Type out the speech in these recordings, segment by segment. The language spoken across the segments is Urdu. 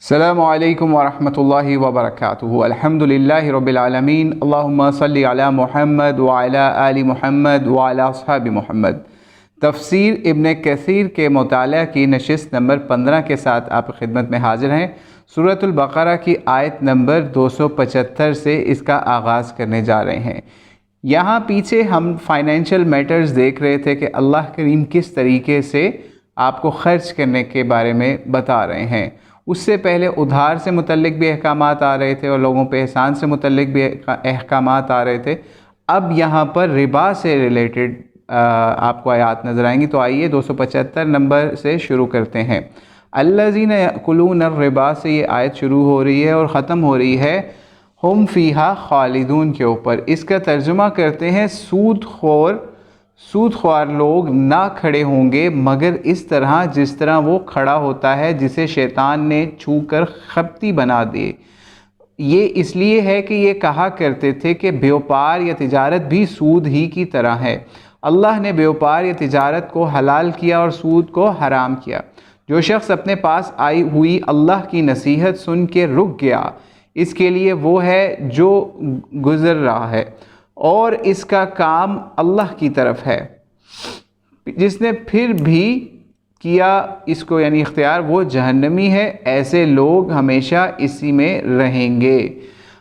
السلام علیکم ورحمۃ اللہ وبرکاتہ۔ الحمد للہ رب العالمین، اللہم صلی علی محمد وعلی آل محمد وعلی اصحاب محمد۔ تفسیر ابن کثیر کے مطالعہ کی نشست نمبر 15 کے ساتھ آپ کی خدمت میں حاضر ہیں۔ سورۃ البقرہ کی آیت نمبر 275 سے اس کا آغاز کرنے جا رہے ہیں۔ یہاں پیچھے ہم فائنینشیل میٹرز دیکھ رہے تھے کہ اللہ کریم کس طریقے سے آپ کو خرچ کرنے کے بارے میں بتا رہے ہیں۔ اس سے پہلے ادھار سے متعلق بھی احکامات آ رہے تھے اور لوگوں پہ احسان سے متعلق بھی احکامات آ رہے تھے۔ اب یہاں پر ربا سے ریلیٹڈ آپ کو آیات نظر آئیں گی، تو آئیے 275 نمبر سے شروع کرتے ہیں۔ الذین یأکلون الربا سے یہ آیت شروع ہو رہی ہے اور ختم ہو رہی ہے ہم فیہا خالدون کے اوپر۔ اس کا ترجمہ کرتے ہیں سود خوار لوگ نہ کھڑے ہوں گے مگر اس طرح جس طرح وہ کھڑا ہوتا ہے جسے شیطان نے چھو کر خپتی بنا دے۔ یہ اس لیے ہے کہ یہ کہا کرتے تھے کہ بیوپار یا تجارت بھی سود ہی کی طرح ہے۔ اللہ نے بیوپار یا تجارت کو حلال کیا اور سود کو حرام کیا۔ جو شخص اپنے پاس آئی ہوئی اللہ کی نصیحت سن کے رک گیا، اس کے لیے وہ ہے جو گزر رہا ہے اور اس کا کام اللہ کی طرف ہے۔ جس نے پھر بھی کیا اس کو یعنی اختیار، وہ جہنمی ہے، ایسے لوگ ہمیشہ اسی میں رہیں گے۔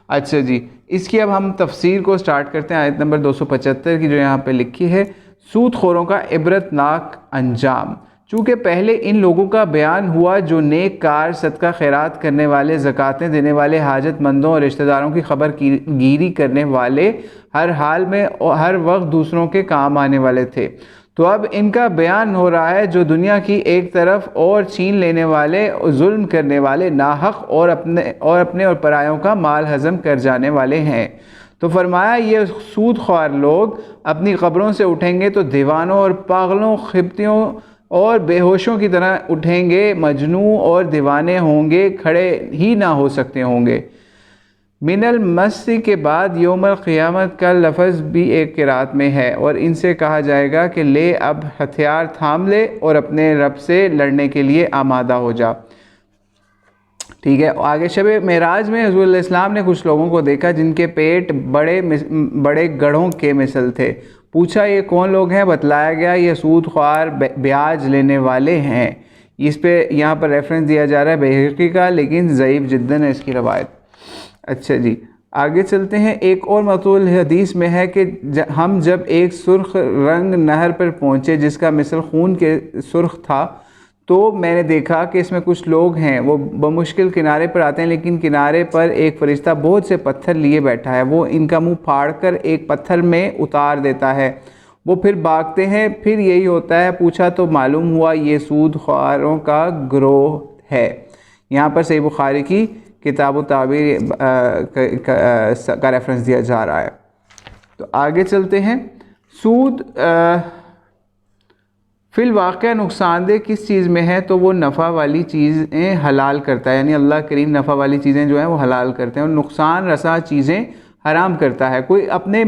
اچھا جی، اس کی اب ہم تفسیر کو سٹارٹ کرتے ہیں۔ آیت نمبر 275 کی جو یہاں پہ لکھی ہے، سود خوروں کا عبرتناک انجام۔ چونکہ پہلے ان لوگوں کا بیان ہوا جو نیک کار، صدقہ خیرات کرنے والے، زکاتیں دینے والے، حاجت مندوں اور رشتہ داروں کی خبر گیری کرنے والے، ہر حال میں اور ہر وقت دوسروں کے کام آنے والے تھے۔ تو اب ان کا بیان ہو رہا ہے جو دنیا کی ایک طرف اور چھین لینے والے، ظلم کرنے والے، ناحق اور اپنے اور پرایوں کا مال ہضم کر جانے والے ہیں۔ تو فرمایا یہ سود خوار لوگ اپنی قبروں سے اٹھیں گے تو دیوانوں اور پاگلوں، خبتیوں اور بے ہوشوں کی طرح اٹھیں گے، مجنوں اور دیوانے ہوں گے، کھڑے ہی نہ ہو سکتے ہوں گے۔ من المس کے بعد یوم القیامت کا لفظ بھی ایک قرات میں ہے اور ان سے کہا جائے گا کہ لے اب ہتھیار تھام لے اور اپنے رب سے لڑنے کے لیے آمادہ ہو جا۔ ٹھیک ہے، آگے شب معراج میں حضور علیہ السلام نے کچھ لوگوں کو دیکھا جن کے پیٹ بڑے گڑھوں کے مثل تھے۔ پوچھا یہ کون لوگ ہیں؟ بتلایا گیا یہ سود خوار بیاج لینے والے ہیں۔ اس پہ یہاں پر ریفرنس دیا جا رہا ہے بہقی کا، لیکن ضعیف جداً ہے اس کی روایت۔ اچھا جی، آگے چلتے ہیں۔ ایک اور مطول حدیث میں ہے کہ ہم جب ایک سرخ رنگ نہر پر پہنچے جس کا مثل خون کے سرخ تھا، تو میں نے دیکھا کہ اس میں کچھ لوگ ہیں، وہ بمشکل کنارے پر آتے ہیں، لیکن کنارے پر ایک فرشتہ بہت سے پتھر لیے بیٹھا ہے۔ وہ ان کا منہ پھاڑ کر ایک پتھر میں اتار دیتا ہے، وہ پھر بھاگتے ہیں، پھر یہی ہوتا ہے۔ پوچھا تو معلوم ہوا یہ سود خواروں کا گروہ ہے۔ یہاں پر صحیح بخاری کی کتاب التعبیر کا ریفرنس دیا جا رہا ہے۔ تو آگے چلتے ہیں۔ سود فی الواقع نقصان دہ کس چیز میں ہے؟ تو وہ نفع والی چیزیں حلال کرتا ہے، یعنی اللہ کریم نفع والی چیزیں جو ہیں وہ حلال کرتے ہیں اور نقصان رسا چیزیں حرام کرتا ہے۔ کوئی اپنے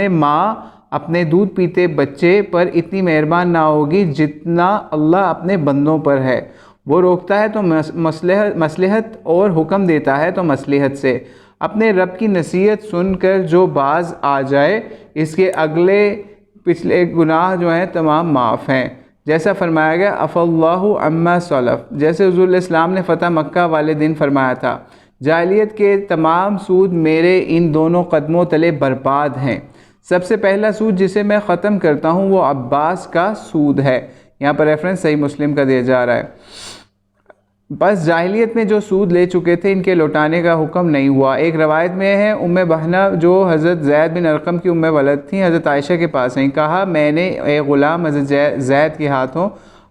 ماں اپنے دودھ پیتے بچے پر اتنی مہربان نہ ہوگی جتنا اللہ اپنے بندوں پر ہے۔ وہ روکتا ہے تو مصلحت اور حکم دیتا ہے تو مصلحت سے۔ اپنے رب کی نصیحت سن کر جو باز آ جائے، اس کے اگلے پچھلے گناہ جو ہیں تمام معاف ہیں۔ جیسا فرمایا گیا عفا اللہ عما سلف، جیسے حضور علیہ السلام نے فتح مکہ والے دن فرمایا تھا، جاہلیت کے تمام سود میرے ان دونوں قدموں تلے برباد ہیں۔ سب سے پہلا سود جسے میں ختم کرتا ہوں وہ عباس کا سود ہے۔ یہاں پر ریفرنس صحیح مسلم کا دیا جا رہا ہے۔ بس جاہلیت میں جو سود لے چکے تھے ان کے لوٹانے کا حکم نہیں ہوا۔ ایک روایت میں ہے ام بہنہ جو حضرت زید بن ارقم کی ام ولد تھیں، حضرت عائشہ کے پاس ہیں، کہا میں نے ایک غلام حضرت زید کے ہاتھوں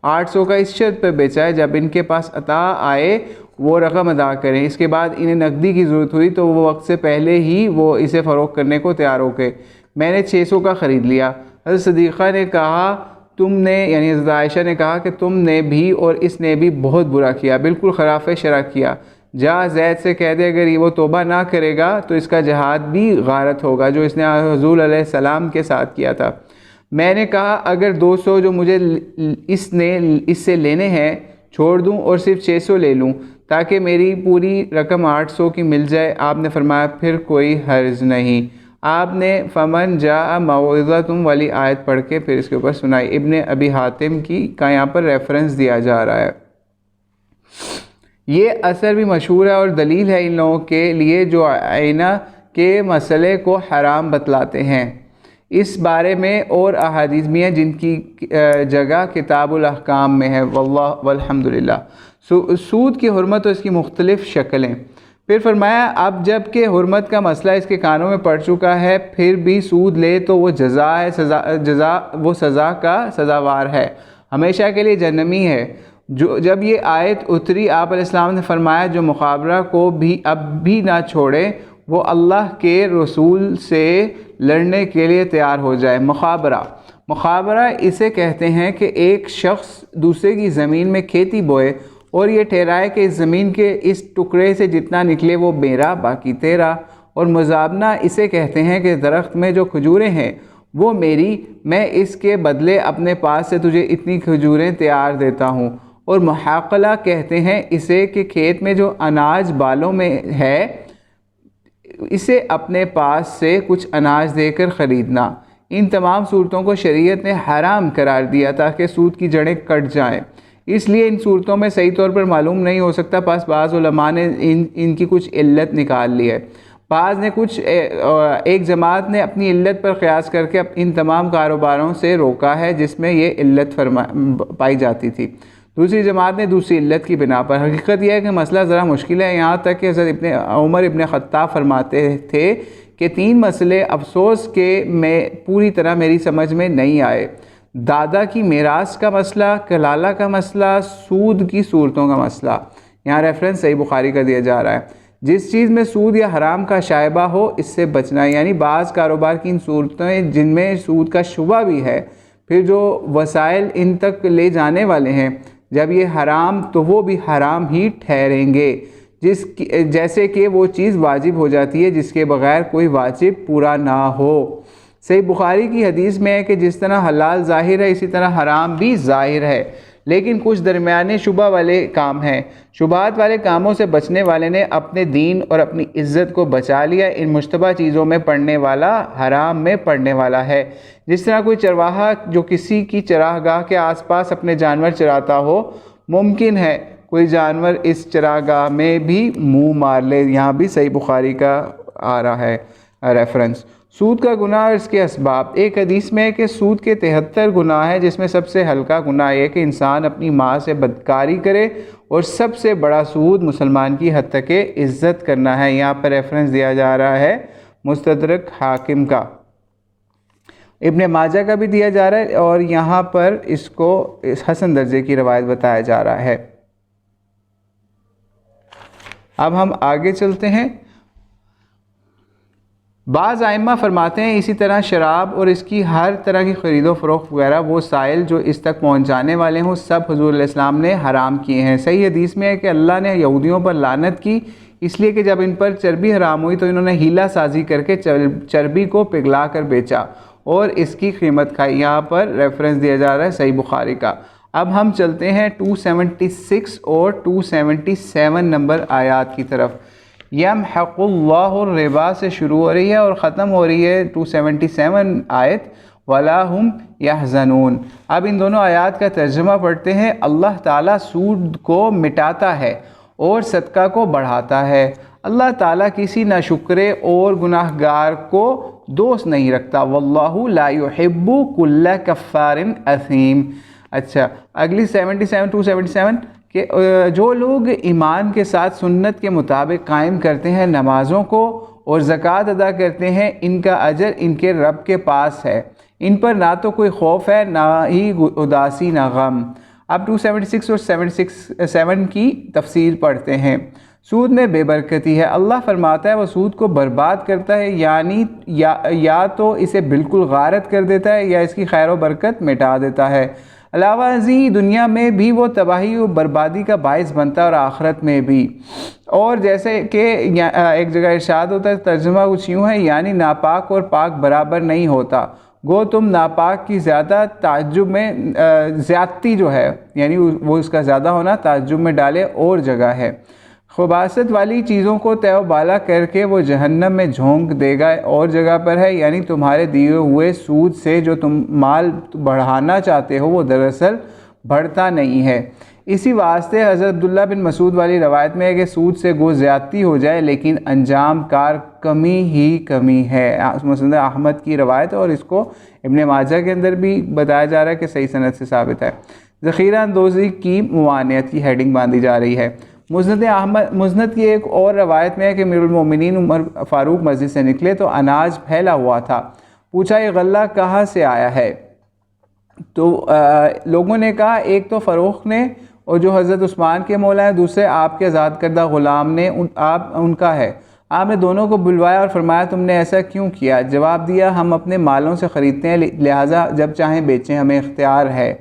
800 کا اس شرط پہ بیچا ہے جب ان کے پاس عطا آئے وہ رقم ادا کریں۔ اس کے بعد انہیں نقدی کی ضرورت ہوئی تو وہ وقت سے پہلے ہی وہ اسے فروخت کرنے کو تیار ہو گئے۔ میں نے 600 کا خرید لیا۔ حضرت صدیقہ نے کہا تم نے یعنی حضرت عائشہ نے کہا کہ تم نے بھی اور اس نے بھی بہت برا کیا، بالکل خلاف شرع کیا۔ جا زید سے کہہ دے اگر یہ وہ توبہ نہ کرے گا تو اس کا جہاد بھی غارت ہوگا جو اس نے حضور علیہ السلام کے ساتھ کیا تھا۔ میں نے کہا اگر 200 جو مجھے اس سے لینے ہیں چھوڑ دوں اور صرف 600 لے لوں تاکہ میری پوری رقم 800 کی مل جائے؟ آپ نے فرمایا پھر کوئی حرج نہیں۔ آپ نے فمن جاء موعظۃ والی آیت پڑھ کے پھر اس کے اوپر سنائی۔ ابن ابی حاتم کا یہاں پر ریفرنس دیا جا رہا ہے۔ یہ اثر بھی مشہور ہے اور دلیل ہے ان لوگوں کے لیے جو عینہ کے مسئلے کو حرام بتلاتے ہیں۔ اس بارے میں اور احادیث بھی ہیں جن کی جگہ کتاب الاحکام میں ہے۔ واللہ والحمد للہ۔ سود کی حرمت اور اس کی مختلف شکلیں۔ پھر فرمایا اب جب کہ حرمت کا مسئلہ اس کے کانوں میں پڑ چکا ہے پھر بھی سود لے تو وہ وہ سزا کا سزاوار ہے، ہمیشہ کے لیے جہنمی ہے۔ جب یہ آیت اتری آپ علیہ السلام نے فرمایا جو مخابرہ کو بھی اب بھی نہ چھوڑے وہ اللہ کے رسول سے لڑنے کے لیے تیار ہو جائے۔ مخابرہ اسے کہتے ہیں کہ ایک شخص دوسرے کی زمین میں کھیتی بوئے اور یہ ٹھہرائے کہ اس زمین کے اس ٹکڑے سے جتنا نکلے وہ میرا باقی تیرا، اور مزابنہ اسے کہتے ہیں کہ درخت میں جو کھجوریں ہیں وہ میری، میں اس کے بدلے اپنے پاس سے تجھے اتنی کھجوریں تیار دیتا ہوں، اور محاقلہ کہتے ہیں اسے کہ کھیت میں جو اناج بالوں میں ہے اسے اپنے پاس سے کچھ اناج دے کر خریدنا۔ ان تمام صورتوں کو شریعت نے حرام قرار دیا تاکہ سود کی جڑیں کٹ جائیں، اس لیے ان صورتوں میں صحیح طور پر معلوم نہیں ہو سکتا، پس بعض علماء نے ان کی کچھ علت نکال لی ہے، بعض نے ایک جماعت نے اپنی علت پر قیاس کر کے ان تمام کاروباروں سے روکا ہے جس میں یہ علت پائی جاتی تھی، دوسری جماعت نے دوسری علت کی بنا پر۔ حقیقت یہ ہے کہ مسئلہ ذرا مشکل ہے، یہاں تک کہ حضرت عمر ابن خطاب فرماتے تھے کہ 3 مسئلے افسوس کہ میں پوری طرح میری سمجھ میں نہیں آئے: دادا کی میراث کا مسئلہ، کلالہ کا مسئلہ، سود کی صورتوں کا مسئلہ۔ یہاں ریفرنس صحیح بخاری کا دیا جا رہا ہے۔ جس چیز میں سود یا حرام کا شائبہ ہو اس سے بچنا، یعنی بعض کاروبار کی ان صورتیں جن میں سود کا شبہ بھی ہے، پھر جو وسائل ان تک لے جانے والے ہیں، جب یہ حرام تو وہ بھی حرام ہی ٹھہریں گے، جیسے کہ وہ چیز واجب ہو جاتی ہے جس کے بغیر کوئی واجب پورا نہ ہو۔ صحیح بخاری کی حدیث میں ہے کہ جس طرح حلال ظاہر ہے اسی طرح حرام بھی ظاہر ہے، لیکن کچھ درمیانے شبہ والے کام ہیں۔ شبہات والے کاموں سے بچنے والے نے اپنے دین اور اپنی عزت کو بچا لیا۔ ان مشتبہ چیزوں میں پڑنے والا حرام میں پڑنے والا ہے، جس طرح کوئی چرواہا جو کسی کی چراگاہ کے آس پاس اپنے جانور چراتا ہو، ممکن ہے کوئی جانور اس چراگاہ میں بھی منہ مار لے۔ یہاں بھی صحیح بخاری کا آ رہا ہے ریفرنس۔ سود کا گناہ اور اس کے اسباب۔ ایک حدیث میں ہے کہ سود کے 73 گناہ ہیں، جس میں سب سے ہلکا گناہ یہ کہ انسان اپنی ماں سے بدکاری کرے، اور سب سے بڑا سود مسلمان کی حد تک عزت کرنا ہے۔ یہاں پر ریفرنس دیا جا رہا ہے مستدرک حاکم کا، ابن ماجہ کا بھی دیا جا رہا ہے، اور یہاں پر اس کو حسن درجے کی روایت بتایا جا رہا ہے۔ اب ہم آگے چلتے ہیں۔ بعض ائمہ فرماتے ہیں اسی طرح شراب اور اس کی ہر طرح کی خرید و فروخت وغیرہ وہ سائل جو اس تک پہنچ جانے والے ہوں سب حضور علیہ السلام نے حرام کیے ہیں۔ صحیح حدیث میں ہے کہ اللہ نے یہودیوں پر لعنت کی اس لیے کہ جب ان پر چربی حرام ہوئی تو انہوں نے ہیلہ سازی کر کے چربی کو پگھلا کر بیچا اور اس کی قیمت کھائی۔ یہاں پر ریفرنس دیا جا رہا ہے صحیح بخاری کا۔ اب ہم چلتے ہیں 276 اور 277 نمبر آیات کی طرف۔ یمحق اللہ الربا سے شروع ہو رہی ہے اور ختم ہو رہی ہے 277 آیت ولا ہم یحزنون۔ اب ان دونوں آیات کا ترجمہ پڑھتے ہیں۔ اللہ تعالیٰ سود کو مٹاتا ہے اور صدقہ کو بڑھاتا ہے۔ اللہ تعالیٰ کسی ناشکرے اور گناہ گار کو دوست نہیں رکھتا۔ واللہ لا يحب کل کفار اثیم۔ اچھا، اگلی 277 کہ جو لوگ ایمان کے ساتھ سنت کے مطابق قائم کرتے ہیں نمازوں کو اور زکوٰۃ ادا کرتے ہیں، ان کا اجر ان کے رب کے پاس ہے، ان پر نہ تو کوئی خوف ہے نہ ہی اداسی نہ غم۔ اب 276 اور 7 کی تفسیر پڑھتے ہیں۔ سود میں بے برکتی ہے۔ اللہ فرماتا ہے وہ سود کو برباد کرتا ہے، یعنی یا تو اسے بالکل غارت کر دیتا ہے یا اس کی خیر و برکت مٹا دیتا ہے۔ علاوہ ازیں دنیا میں بھی وہ تباہی و بربادی کا باعث بنتا ہے اور آخرت میں بھی۔ اور جیسے کہ ایک جگہ ارشاد ہوتا ہے، ترجمہ کچھ یوں ہے، یعنی ناپاک اور پاک برابر نہیں ہوتا، گو تم ناپاک کی زیادہ تعجب میں زیادتی جو ہے یعنی وہ اس کا زیادہ ہونا تعجب میں ڈالے اور جگہ ہے۔ خباثت والی چیزوں کو تہ و بالا کر کے وہ جہنم میں جھونک دے گا اور جگہ پر ہے، یعنی تمہارے دیے ہوئے سود سے جو تم مال بڑھانا چاہتے ہو وہ دراصل بڑھتا نہیں ہے۔ اسی واسطے حضرت عبداللہ بن مسعود والی روایت میں ہے کہ سود سے گو زیادتی ہو جائے لیکن انجام کار کمی ہی کمی ہے۔ مسند احمد کی روایت اور اس کو ابن ماجہ کے اندر بھی بتایا جا رہا ہے کہ صحیح سند سے ثابت ہے۔ ذخیرہ اندوزی کی ممانعت کی ہیڈنگ باندھی جا رہی ہے۔ مسند کی ایک اور روایت میں ہے کہ امیر المومنین عمر فاروق مسجد سے نکلے تو اناج پھیلا ہوا تھا، پوچھا یہ غلہ کہاں سے آیا ہے؟ تو لوگوں نے کہا ایک تو فروخت نے اور جو حضرت عثمان کے مولا ہیں، دوسرے آپ کے آزاد کردہ غلام نے ان کا ہے۔ آپ نے دونوں کو بلوایا اور فرمایا تم نے ایسا کیوں کیا؟ جواب دیا ہم اپنے مالوں سے خریدتے ہیں لہٰذا جب چاہیں بیچیں، ہمیں اختیار ہے۔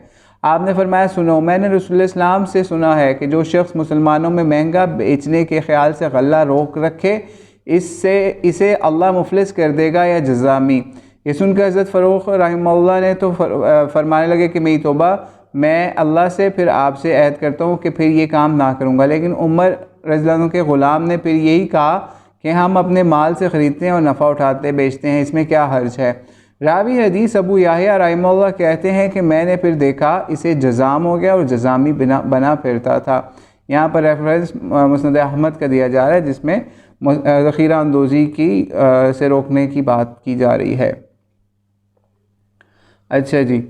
آپ نے فرمایا سنو، میں نے رسول اللہ اسلام سے سنا ہے کہ جو شخص مسلمانوں میں مہنگا بیچنے کے خیال سے غلہ روک رکھے اسے اللہ مفلس کر دے گا یا جزامی۔ یہ سن کر حضرت فاروق رحمہ اللہ نے تو فرمانے لگے کہ میری توبہ، میں اللہ سے پھر آپ سے عہد کرتا ہوں کہ پھر یہ کام نہ کروں گا۔ لیکن عمر رضی اللہ عنہ کے غلام نے پھر یہی کہا کہ ہم اپنے مال سے خریدتے ہیں اور نفع اٹھاتے بیچتے ہیں، اس میں کیا حرج ہے؟ راوی حدیث ابو یحییٰ رحمہ اللہ کہتے ہیں کہ میں نے پھر دیکھا اسے جزام ہو گیا اور جزامی بنا پھرتا تھا۔ یہاں پر ریفرنس مسند احمد کا دیا جا رہا ہے جس میں ذخیرہ اندوزی کی سے روکنے کی بات کی جا رہی ہے۔ اچھا جی،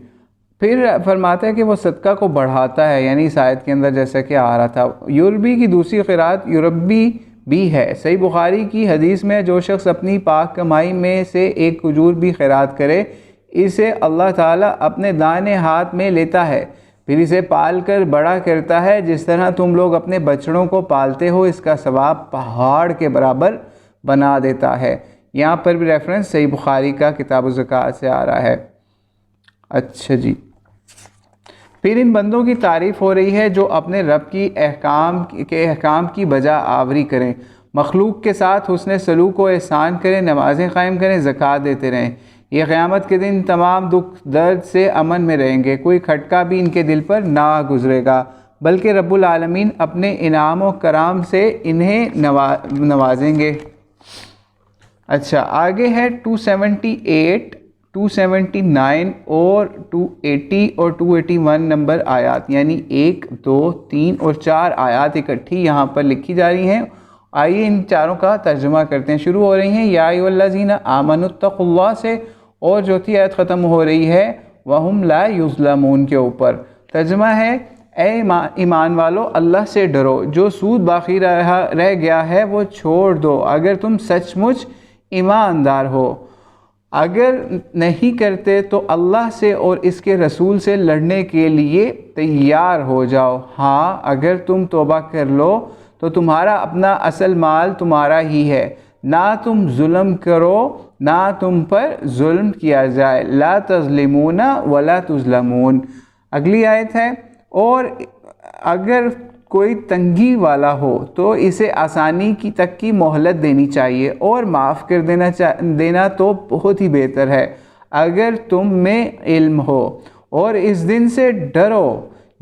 پھر فرماتا ہے کہ وہ صدقہ کو بڑھاتا ہے، یعنی اس آیت کے اندر جیسا کہ آ رہا تھا۔ یوربی کی دوسری قرات یوربی بھی ہے۔ صحیح بخاری کی حدیث میں جو شخص اپنی پاک کمائی میں سے ایک کھجور بھی خیرات کرے اسے اللہ تعالیٰ اپنے دائیں ہاتھ میں لیتا ہے، پھر اسے پال کر بڑا کرتا ہے جس طرح تم لوگ اپنے بچڑوں کو پالتے ہو، اس کا ثواب پہاڑ کے برابر بنا دیتا ہے۔ یہاں پر بھی ریفرنس صحیح بخاری کا کتاب الزکوٰۃ سے آ رہا ہے۔ اچھا جی، پھر ان بندوں کی تعریف ہو رہی ہے جو اپنے رب کی احکام کی بجا آوری کریں، مخلوق کے ساتھ حسن سلوک و احسان کریں، نمازیں قائم کریں، زکوٰۃ دیتے رہیں۔ یہ قیامت کے دن تمام دکھ درد سے امن میں رہیں گے، کوئی کھٹکا بھی ان کے دل پر نہ گزرے گا، بلکہ رب العالمین اپنے انعام و کرام سے انہیں نوازیں گے۔ اچھا، آگے ہے 278 279 اور 280 اور 281 نمبر آیات، یعنی 1 2 3 اور 4 آیات اکٹھی یہاں پر لکھی جا رہی ہیں۔ آئیے ان چاروں کا ترجمہ کرتے ہیں۔ شروع ہو رہی ہیں یا ایھا الذین آمنوا اتقوا اللہ سے، اور چوتھی آیت ختم ہو رہی ہے وَهُمْ لَا يُظْلَمُونَ کے اوپر۔ ترجمہ ہے اے ایمان والو اللہ سے ڈرو، جو سود باقی رہ گیا ہے وہ چھوڑ دو اگر تم سچ مچ ایماندار ہو، اگر نہیں کرتے تو اللہ سے اور اس کے رسول سے لڑنے کے لیے تیار ہو جاؤ۔ ہاں اگر تم توبہ کر لو تو تمہارا اپنا اصل مال تمہارا ہی ہے، نہ تم ظلم کرو نہ تم پر ظلم کیا جائے، لا تظلمون ولا تظلمون۔ اگلی آیت ہے اور اگر کوئی تنگی والا ہو تو اسے آسانی کی تک کی مہلت دینی چاہیے اور معاف کر دینا تو بہت ہی بہتر ہے اگر تم میں علم ہو، اور اس دن سے ڈرو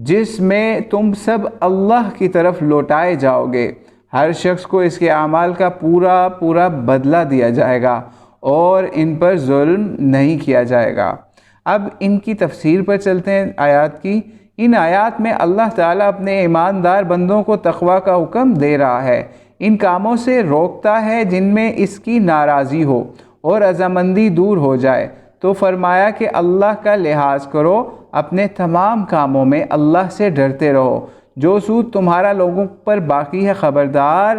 جس میں تم سب اللہ کی طرف لوٹائے جاؤ گے، ہر شخص کو اس کے اعمال کا پورا بدلہ دیا جائے گا اور ان پر ظلم نہیں کیا جائے گا۔ اب ان کی تفسیر پر چلتے ہیں آیات کی۔ ان آیات میں اللہ تعالیٰ اپنے ایماندار بندوں کو تقوی کا حکم دے رہا ہے، ان کاموں سے روکتا ہے جن میں اس کی ناراضی ہو اور رضامندی دور ہو جائے، تو فرمایا کہ اللہ کا لحاظ کرو، اپنے تمام کاموں میں اللہ سے ڈرتے رہو، جو سود تمہارا لوگوں پر باقی ہے خبردار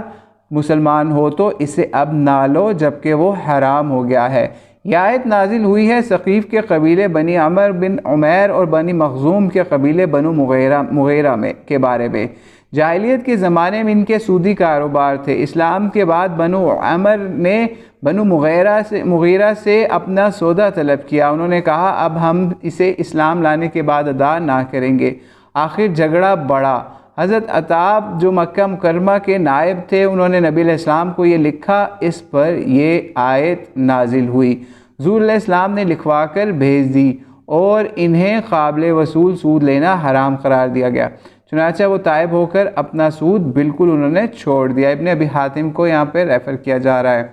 مسلمان ہو تو اسے اب نہ لو جبکہ وہ حرام ہو گیا ہے۔ یہ آیت نازل ہوئی ہے ثقیف کے قبیلے بنی عمر بن عمیر اور بنی مخزوم کے قبیلے بنو مغیرہ کے بارے میں۔ جاہلیت کے زمانے میں ان کے سودی کاروبار تھے۔ اسلام کے بعد بنو عمر نے بنو مغیرہ سے اپنا سودا طلب کیا، انہوں نے کہا اب ہم اسے اسلام لانے کے بعد ادا نہ کریں گے۔ آخر جھگڑا بڑھا۔ حضرت عتاب جو مکہ مکرمہ کے نائب تھے، انہوں نے نبی علیہ السلام کو یہ لکھا، اس پر یہ آیت نازل ہوئی۔ حضور علیہ السلام نے لکھوا کر بھیج دی اور انہیں قابل وصول سود لینا حرام قرار دیا گیا، چنانچہ وہ تائب ہو کر اپنا سود بالکل انہوں نے چھوڑ دیا۔ ابن ابی حاتم کو یہاں پہ ریفر کیا جا رہا ہے۔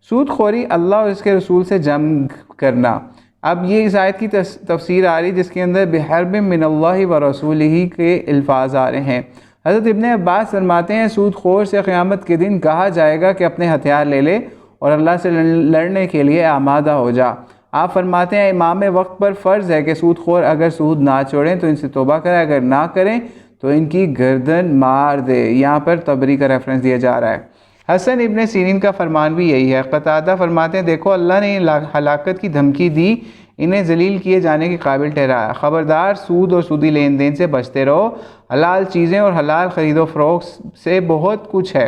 سود خوری اللہ اور اس کے رسول سے جنگ کرنا۔ اب یہ اس آیت کی تفسیر آ رہی جس کے اندر بحرب من اللہ و رسولہ کے الفاظ آ رہے ہیں۔ حضرت ابن عباس فرماتے ہیں سود خور سے قیامت کے دن کہا جائے گا کہ اپنے ہتھیار لے لے اور اللہ سے لڑنے کے لیے آمادہ ہو جا۔ آپ فرماتے ہیں امام وقت پر فرض ہے کہ سود خور اگر سود نہ چھوڑیں تو ان سے توبہ کریں، اگر نہ کریں تو ان کی گردن مار دے۔ یہاں پر طبری کا ریفرنس دیا جا رہا ہے۔ حسن ابن سیرین کا فرمان بھی یہی ہے۔ قتادہ فرماتے ہیں دیکھو اللہ نے ہلاکت کی دھمکی دی، انہیں ذلیل کیے جانے کے قابل ٹھہرایا۔ خبردار سود اور سودی لین دین سے بچتے رہو، حلال چیزیں اور حلال خرید و فروخت سے بہت کچھ ہے،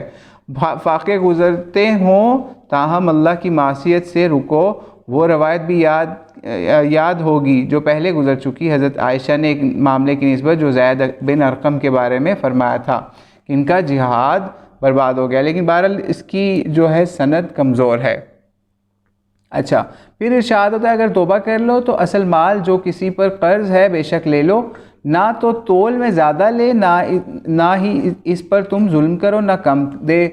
فاقے گزرتے ہوں تاہم اللہ کی معصیت سے رکو۔ وہ روایت بھی یاد ہوگی جو پہلے گزر چکی، حضرت عائشہ نے ایک معاملے کی نسبت جو زید بن ارقم کے بارے میں فرمایا تھا کہ ان کا جہاد برباد ہو گیا، لیکن بہرحال اس کی جو ہے سند کمزور ہے۔ اچھا، پھر ارشاد ہوتا ہے اگر توبہ کر لو تو اصل مال جو کسی پر قرض ہے بے شک لے لو، نہ تو تول میں زیادہ لے نہ ہی اس پر تم ظلم کرو، نہ کم دے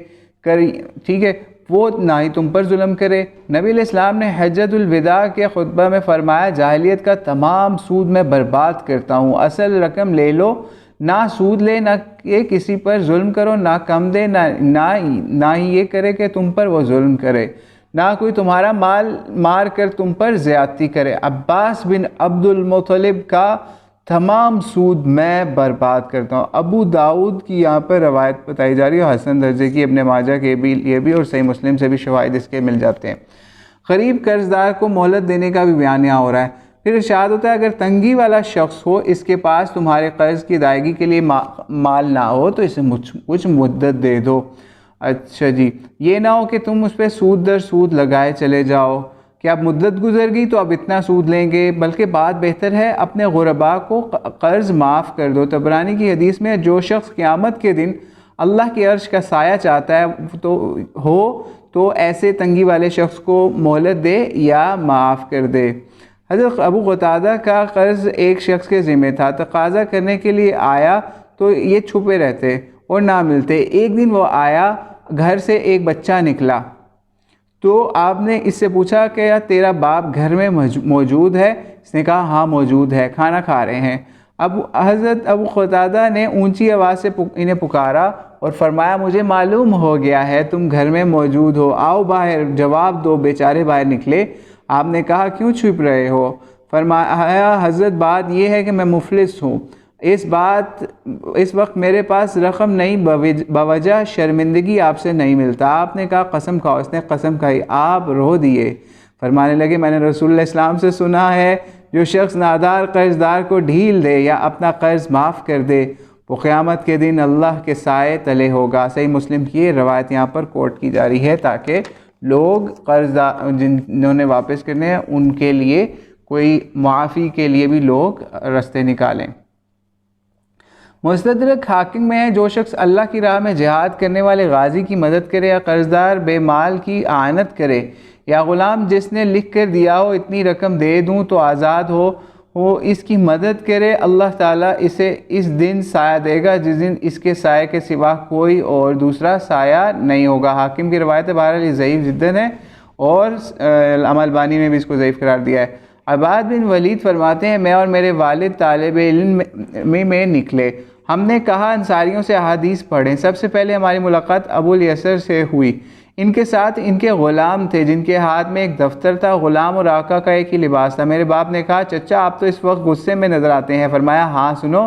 کر، ٹھیک ہے، وہ نہ ہی تم پر ظلم کرے۔ نبی علیہ السلام نے حجۃ الوداع کے خطبہ میں فرمایا جاہلیت کا تمام سود میں برباد کرتا ہوں، اصل رقم لے لو، نہ سود لے، نہ کہ کسی پر ظلم کرو، نہ کم دے، نہ ہی یہ کرے کہ تم پر وہ ظلم کرے، نہ کوئی تمہارا مال مار کر تم پر زیادتی کرے۔ عباس بن عبد المطلب کا تمام سود میں برباد کرتا ہوں۔ ابو داؤد کی یہاں پر روایت بتائی جا رہی ہے، حسن درجے کی، ابن ماجہ کے بھی یہ بھی، اور صحیح مسلم سے بھی شواہد اس کے مل جاتے ہیں۔ غریب قرض دار کو مہلت دینے کا بھی بیان یہاں ہو رہا ہے۔ پھر ارشاد ہوتا ہے اگر تنگی والا شخص ہو، اس کے پاس تمہارے قرض کی ادائیگی کے لیے مال نہ ہو تو اسے کچھ مدت دے دو۔ اچھا جی، یہ نہ ہو کہ تم اس پہ سود در سود لگائے چلے جاؤ کہ اب مدت گزر گئی تو اب اتنا سود لیں گے، بلکہ بات بہتر ہے اپنے غرباء کو قرض معاف کر دو۔ طبرانی کی حدیث میں جو شخص قیامت کے دن اللہ کے عرش کا سایہ چاہتا ہے تو ایسے تنگی والے شخص کو مہلت دے یا معاف کر دے۔ حضرت ابو قتادہ کا قرض ایک شخص کے ذمہ تھا، تقاضا کرنے کے لیے آیا تو یہ چھپے رہتے اور نہ ملتے۔ ایک دن وہ آیا، گھر سے ایک بچہ نکلا تو آپ نے اس سے پوچھا کہ تیرا باپ گھر میں موجود ہے؟ اس نے کہا ہاں موجود ہے، کھانا کھا رہے ہیں۔ حضرت ابو قتادہ نے اونچی آواز سے انہیں پکارا اور فرمایا مجھے معلوم ہو گیا ہے تم گھر میں موجود ہو، آؤ باہر جواب دو۔ بیچارے باہر نکلے۔ آپ نے کہا کیوں چھپ رہے ہو؟ فرمایا حضرت بات یہ ہے کہ میں مفلس ہوں، اس وقت میرے پاس رقم نہیں، بوجہ شرمندگی آپ سے نہیں ملتا۔ آپ نے کہا قسم کھاؤ۔ اس نے قسم کھائی۔ آپ رو دیے، فرمانے لگے میں نے رسول اللہ السلام سے سنا ہے جو شخص نادار قرض دار کو ڈھیل دے یا اپنا قرض معاف کر دے وہ قیامت کے دن اللہ کے سائے تلے ہوگا۔ صحیح مسلم کی یہ روایت یہاں پر کوٹ کی جا رہی ہے تاکہ لوگ قرض جنہوں نے واپس کرنے ہیں ان کے لیے کوئی معافی کے لیے بھی لوگ رستے نکالیں۔ مستدرک حاکم میں ہے جو شخص اللہ کی راہ میں جہاد کرنے والے غازی کی مدد کرے یا قرضدار بے مال کی اعانت کرے یا غلام جس نے لکھ کر دیا ہو اتنی رقم دے دوں تو آزاد ہو اس کی مدد کرے، اللہ تعالیٰ اسے اس دن سایہ دے گا جس دن اس کے سایہ کے سوا کوئی اور دوسرا سایہ نہیں ہوگا۔ حاکم کی روایت بہرحال یہ ضعیف جداً ہے اور علامہ البانی نے بھی اس کو ضعیف قرار دیا ہے۔ عباد بن ولید فرماتے ہیں میں اور میرے والد طالب علم میں نکلے، ہم نے کہا انصاریوں سے احادیث پڑھیں۔ سب سے پہلے ہماری ملاقات ابو الیسر سے ہوئی، ان کے ساتھ ان کے غلام تھے جن کے ہاتھ میں ایک دفتر تھا، غلام اور آقا کا ایک ہی لباس تھا۔ میرے باپ نے کہا چچا آپ تو اس وقت غصے میں نظر آتے ہیں۔ فرمایا ہاں سنو،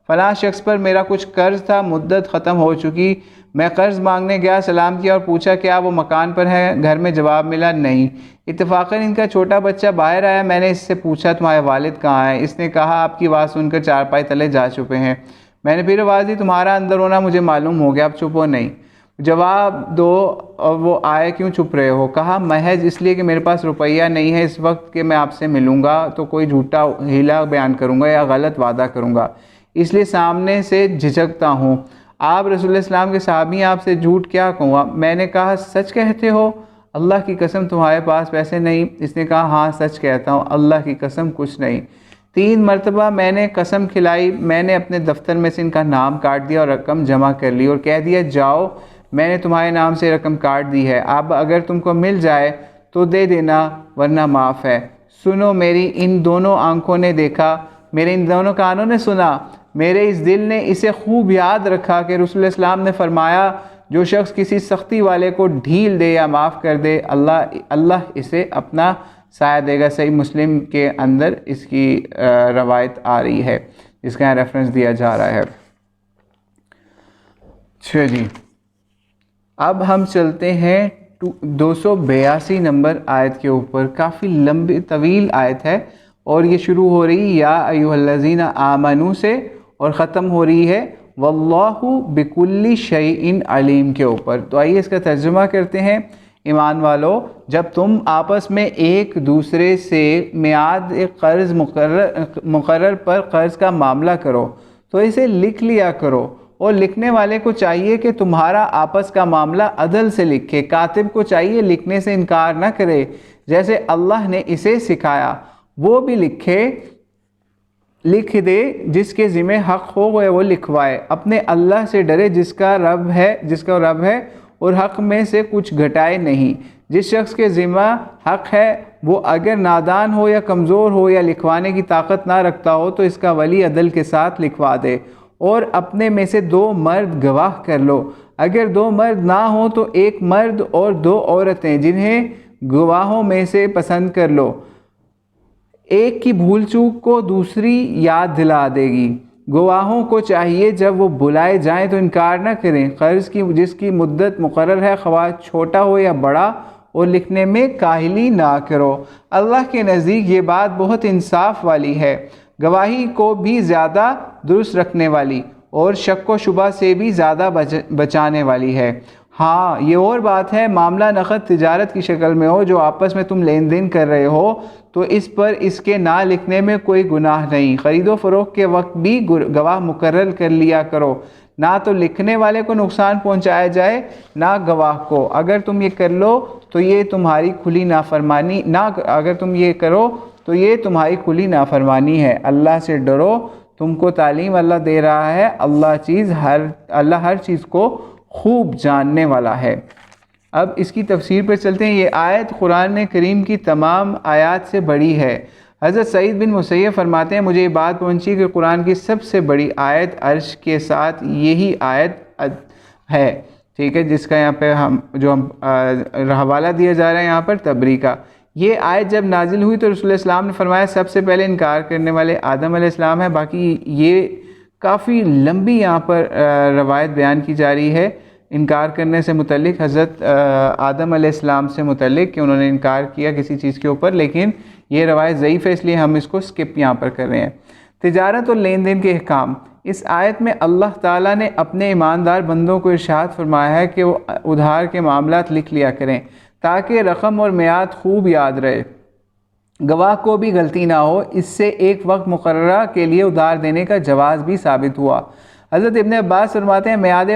فلاں شخص پر میرا کچھ قرض تھا، مدت ختم ہو چکی، میں قرض مانگنے گیا، سلام کیا اور پوچھا کیا وہ مکان پر ہے؟ گھر میں جواب ملا نہیں۔ اتفاقاً ان کا چھوٹا بچہ باہر آیا، میں نے اس سے پوچھا تمہارے والد کہاں ہیں؟ اس نے کہا آپ کی آواز سن کر چارپائی تلے جا چھپے ہیں۔ میں نے پھر آواز دی تمہارا اندر ہونا مجھے معلوم ہو گیا، اب چھپو نہیں، جواب دو اور وہ آئے کیوں چھپ رہے ہو؟ کہا محض اس لیے کہ میرے پاس روپیہ نہیں ہے اس وقت کہ میں آپ سے ملوں گا تو کوئی جھوٹا ہیلا بیان کروں گا یا غلط وعدہ کروں گا، اس لیے سامنے سے جھجکتا ہوں۔ آپ رسول اللہ السلام کے صحابی آپ سے جھوٹ کیا کہوں؟ میں نے کہا سچ کہتے ہو؟ اللہ کی قسم تمہارے پاس پیسے نہیں؟ اس نے کہا ہاں سچ کہتا ہوں، اللہ کی قسم کچھ نہیں۔ 3 مرتبہ میں نے قسم کھلائی، میں نے اپنے دفتر میں سے ان کا نام کاٹ دیا اور رقم جمع کر لی اور کہہ دیا جاؤ میں نے تمہارے نام سے رقم کاٹ دی ہے، اب اگر تم کو مل جائے تو دے دینا ورنہ معاف ہے۔ سنو، میری ان دونوں آنکھوں نے دیکھا، میرے ان دونوں کانوں نے سنا، میرے اس دل نے اسے خوب یاد رکھا کہ رسول اللہ السلام نے فرمایا جو شخص کسی سختی والے کو ڈھیل دے یا معاف کر دے اللہ اسے اپنا سایہ دے گا۔ صحیح مسلم کے اندر اس کی روایت آ رہی ہے، جس کا یہاں ریفرنس دیا جا رہا ہے۔ اچھا جی، اب ہم چلتے ہیں 282 نمبر آیت کے اوپر۔ کافی لمبی طویل آیت ہے اور یہ شروع ہو رہی یا ایھا الذین آمنو سے اور ختم ہو رہی ہے واللہ بکل شیء علیم کے اوپر۔ تو آئیے اس کا ترجمہ کرتے ہیں۔ ایمان والو، جب تم آپس میں ایک دوسرے سے میعاد قرض مقرر پر قرض کا معاملہ کرو تو اسے لکھ لیا کرو، اور لکھنے والے کو چاہیے کہ تمہارا آپس کا معاملہ عدل سے لکھے، کاتب کو چاہیے لکھنے سے انکار نہ کرے، جیسے اللہ نے اسے سکھایا وہ بھی لکھ دے، جس کے ذمہ حق ہو وہ لکھوائے، اپنے اللہ سے ڈرے جس کا رب ہے اور حق میں سے کچھ گھٹائے نہیں۔ جس شخص کے ذمہ حق ہے وہ اگر نادان ہو یا کمزور ہو یا لکھوانے کی طاقت نہ رکھتا ہو تو اس کا ولی عدل کے ساتھ لکھوا دے، اور اپنے میں سے 2 مرد گواہ کر لو، اگر 2 مرد نہ ہوں تو 1 مرد اور 2 عورتیں جنہیں گواہوں میں سے پسند کر لو، ایک کی بھول چوک کو دوسری یاد دلا دے گی۔ گواہوں کو چاہیے جب وہ بلائے جائیں تو انکار نہ کریں، قرض کی جس کی مدت مقرر ہے خواہ چھوٹا ہو یا بڑا، اور لکھنے میں کاہلی نہ کرو، اللہ کے نزدیک یہ بات بہت انصاف والی ہے، گواہی کو بھی زیادہ درست رکھنے والی اور شک و شبہ سے بھی زیادہ بچانے والی ہے۔ ہاں یہ اور بات ہے معاملہ نقد تجارت کی شکل میں ہو جو آپس میں تم لین دین کر رہے ہو تو اس پر اس کے نہ لکھنے میں کوئی گناہ نہیں، خرید و فروخت کے وقت بھی گواہ مقرر کر لیا کرو، نہ تو لکھنے والے کو نقصان پہنچایا جائے نہ گواہ کو، اگر تم یہ کر لو تو یہ تمہاری کھلی نافرمانی ہے۔ اللہ سے ڈرو، تم کو تعلیم اللہ دے رہا ہے، اللہ ہر چیز کو خوب جاننے والا ہے۔ اب اس کی تفسیر پر چلتے ہیں۔ یہ آیت قرآن کریم کی تمام آیات سے بڑی ہے۔ حضرت سعید بن مسیب فرماتے ہیں مجھے یہ بات پہنچی کہ قرآن کی سب سے بڑی آیت عرش کے ساتھ یہی آیت ہے، ٹھیک ہے، جس کا یہاں پہ حوالہ دیا جا رہا ہے یہاں پر تبری کا۔ یہ آیت جب نازل ہوئی تو رسول اللہ علیہ السلام نے فرمایا سب سے پہلے انکار کرنے والے آدم علیہ السلام ہے۔ باقی یہ کافی لمبی یہاں پر روایت بیان کی جا رہی ہے انکار کرنے سے متعلق، حضرت آدم علیہ السلام سے متعلق کہ انہوں نے انکار کیا کسی چیز کے اوپر، لیکن یہ روایت ضعیف ہے اس لیے ہم اس کو سکپ یہاں پر کر رہے ہیں۔ تجارت اور لین دین کے احکام۔ اس آیت میں اللہ تعالیٰ نے اپنے ایماندار بندوں کو ارشاد فرمایا ہے کہ وہ ادھار کے معاملات لکھ لیا کریں تاکہ رقم اور میعاد خوب یاد رہے، گواہ کو بھی غلطی نہ ہو، اس سے ایک وقت مقررہ کے لیے ادھار دینے کا جواز بھی ثابت ہوا۔ حضرت ابن عباس فرماتے ہیں میعاد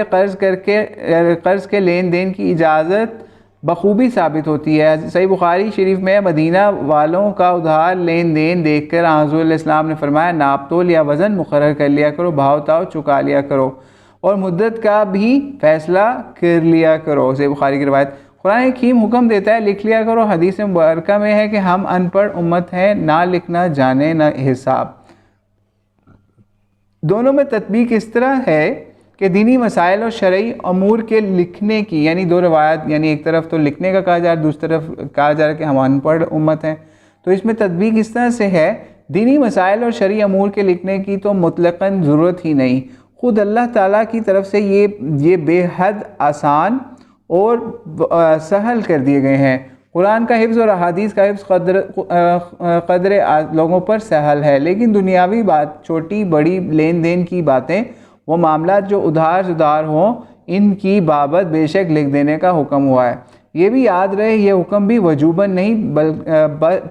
قرض کے لین دین کی اجازت بخوبی ثابت ہوتی ہے۔ صحیح بخاری شریف میں مدینہ والوں کا ادھار لین دین دیکھ کر حضور علیہ السلام نے فرمایا ناپ تول یا وزن مقرر کر لیا کرو، بھاؤ تاؤ چکا لیا کرو اور مدت کا بھی فیصلہ کر لیا کرو۔ صحیح بخاری کی روایت۔ قرآن حکیم حکم دیتا ہے لکھ لیا کرو، حدیث مبارکہ میں ہے کہ ہم ان پڑھ امت ہیں، نہ لکھنا جانے نہ حساب۔ دونوں میں تطبیق اس طرح ہے کہ دینی مسائل اور شرعی امور کے لکھنے کی، یعنی 2 روایات، یعنی ایک طرف تو لکھنے کا کہا جا رہا ہے، دوسری طرف کہا جا رہا ہے کہ ہم ان پڑھ امت ہیں، تو اس میں تطبیق اس طرح سے ہے دینی مسائل اور شرعی امور کے لکھنے کی تو مطلقاً ضرورت ہی نہیں، خود اللہ تعالیٰ کی طرف سے یہ بے حد آسان اور سہل کر دیے گئے ہیں۔ قرآن کا حفظ اور احادیث کا حفظ قدر لوگوں پر سہل ہے، لیکن دنیاوی بات، چھوٹی بڑی لین دین کی باتیں، وہ معاملات جو ادھار ہوں، ان کی بابت بے شک لکھ دینے کا حکم ہوا ہے۔ یہ بھی یاد رہے یہ حکم بھی وجوباً نہیں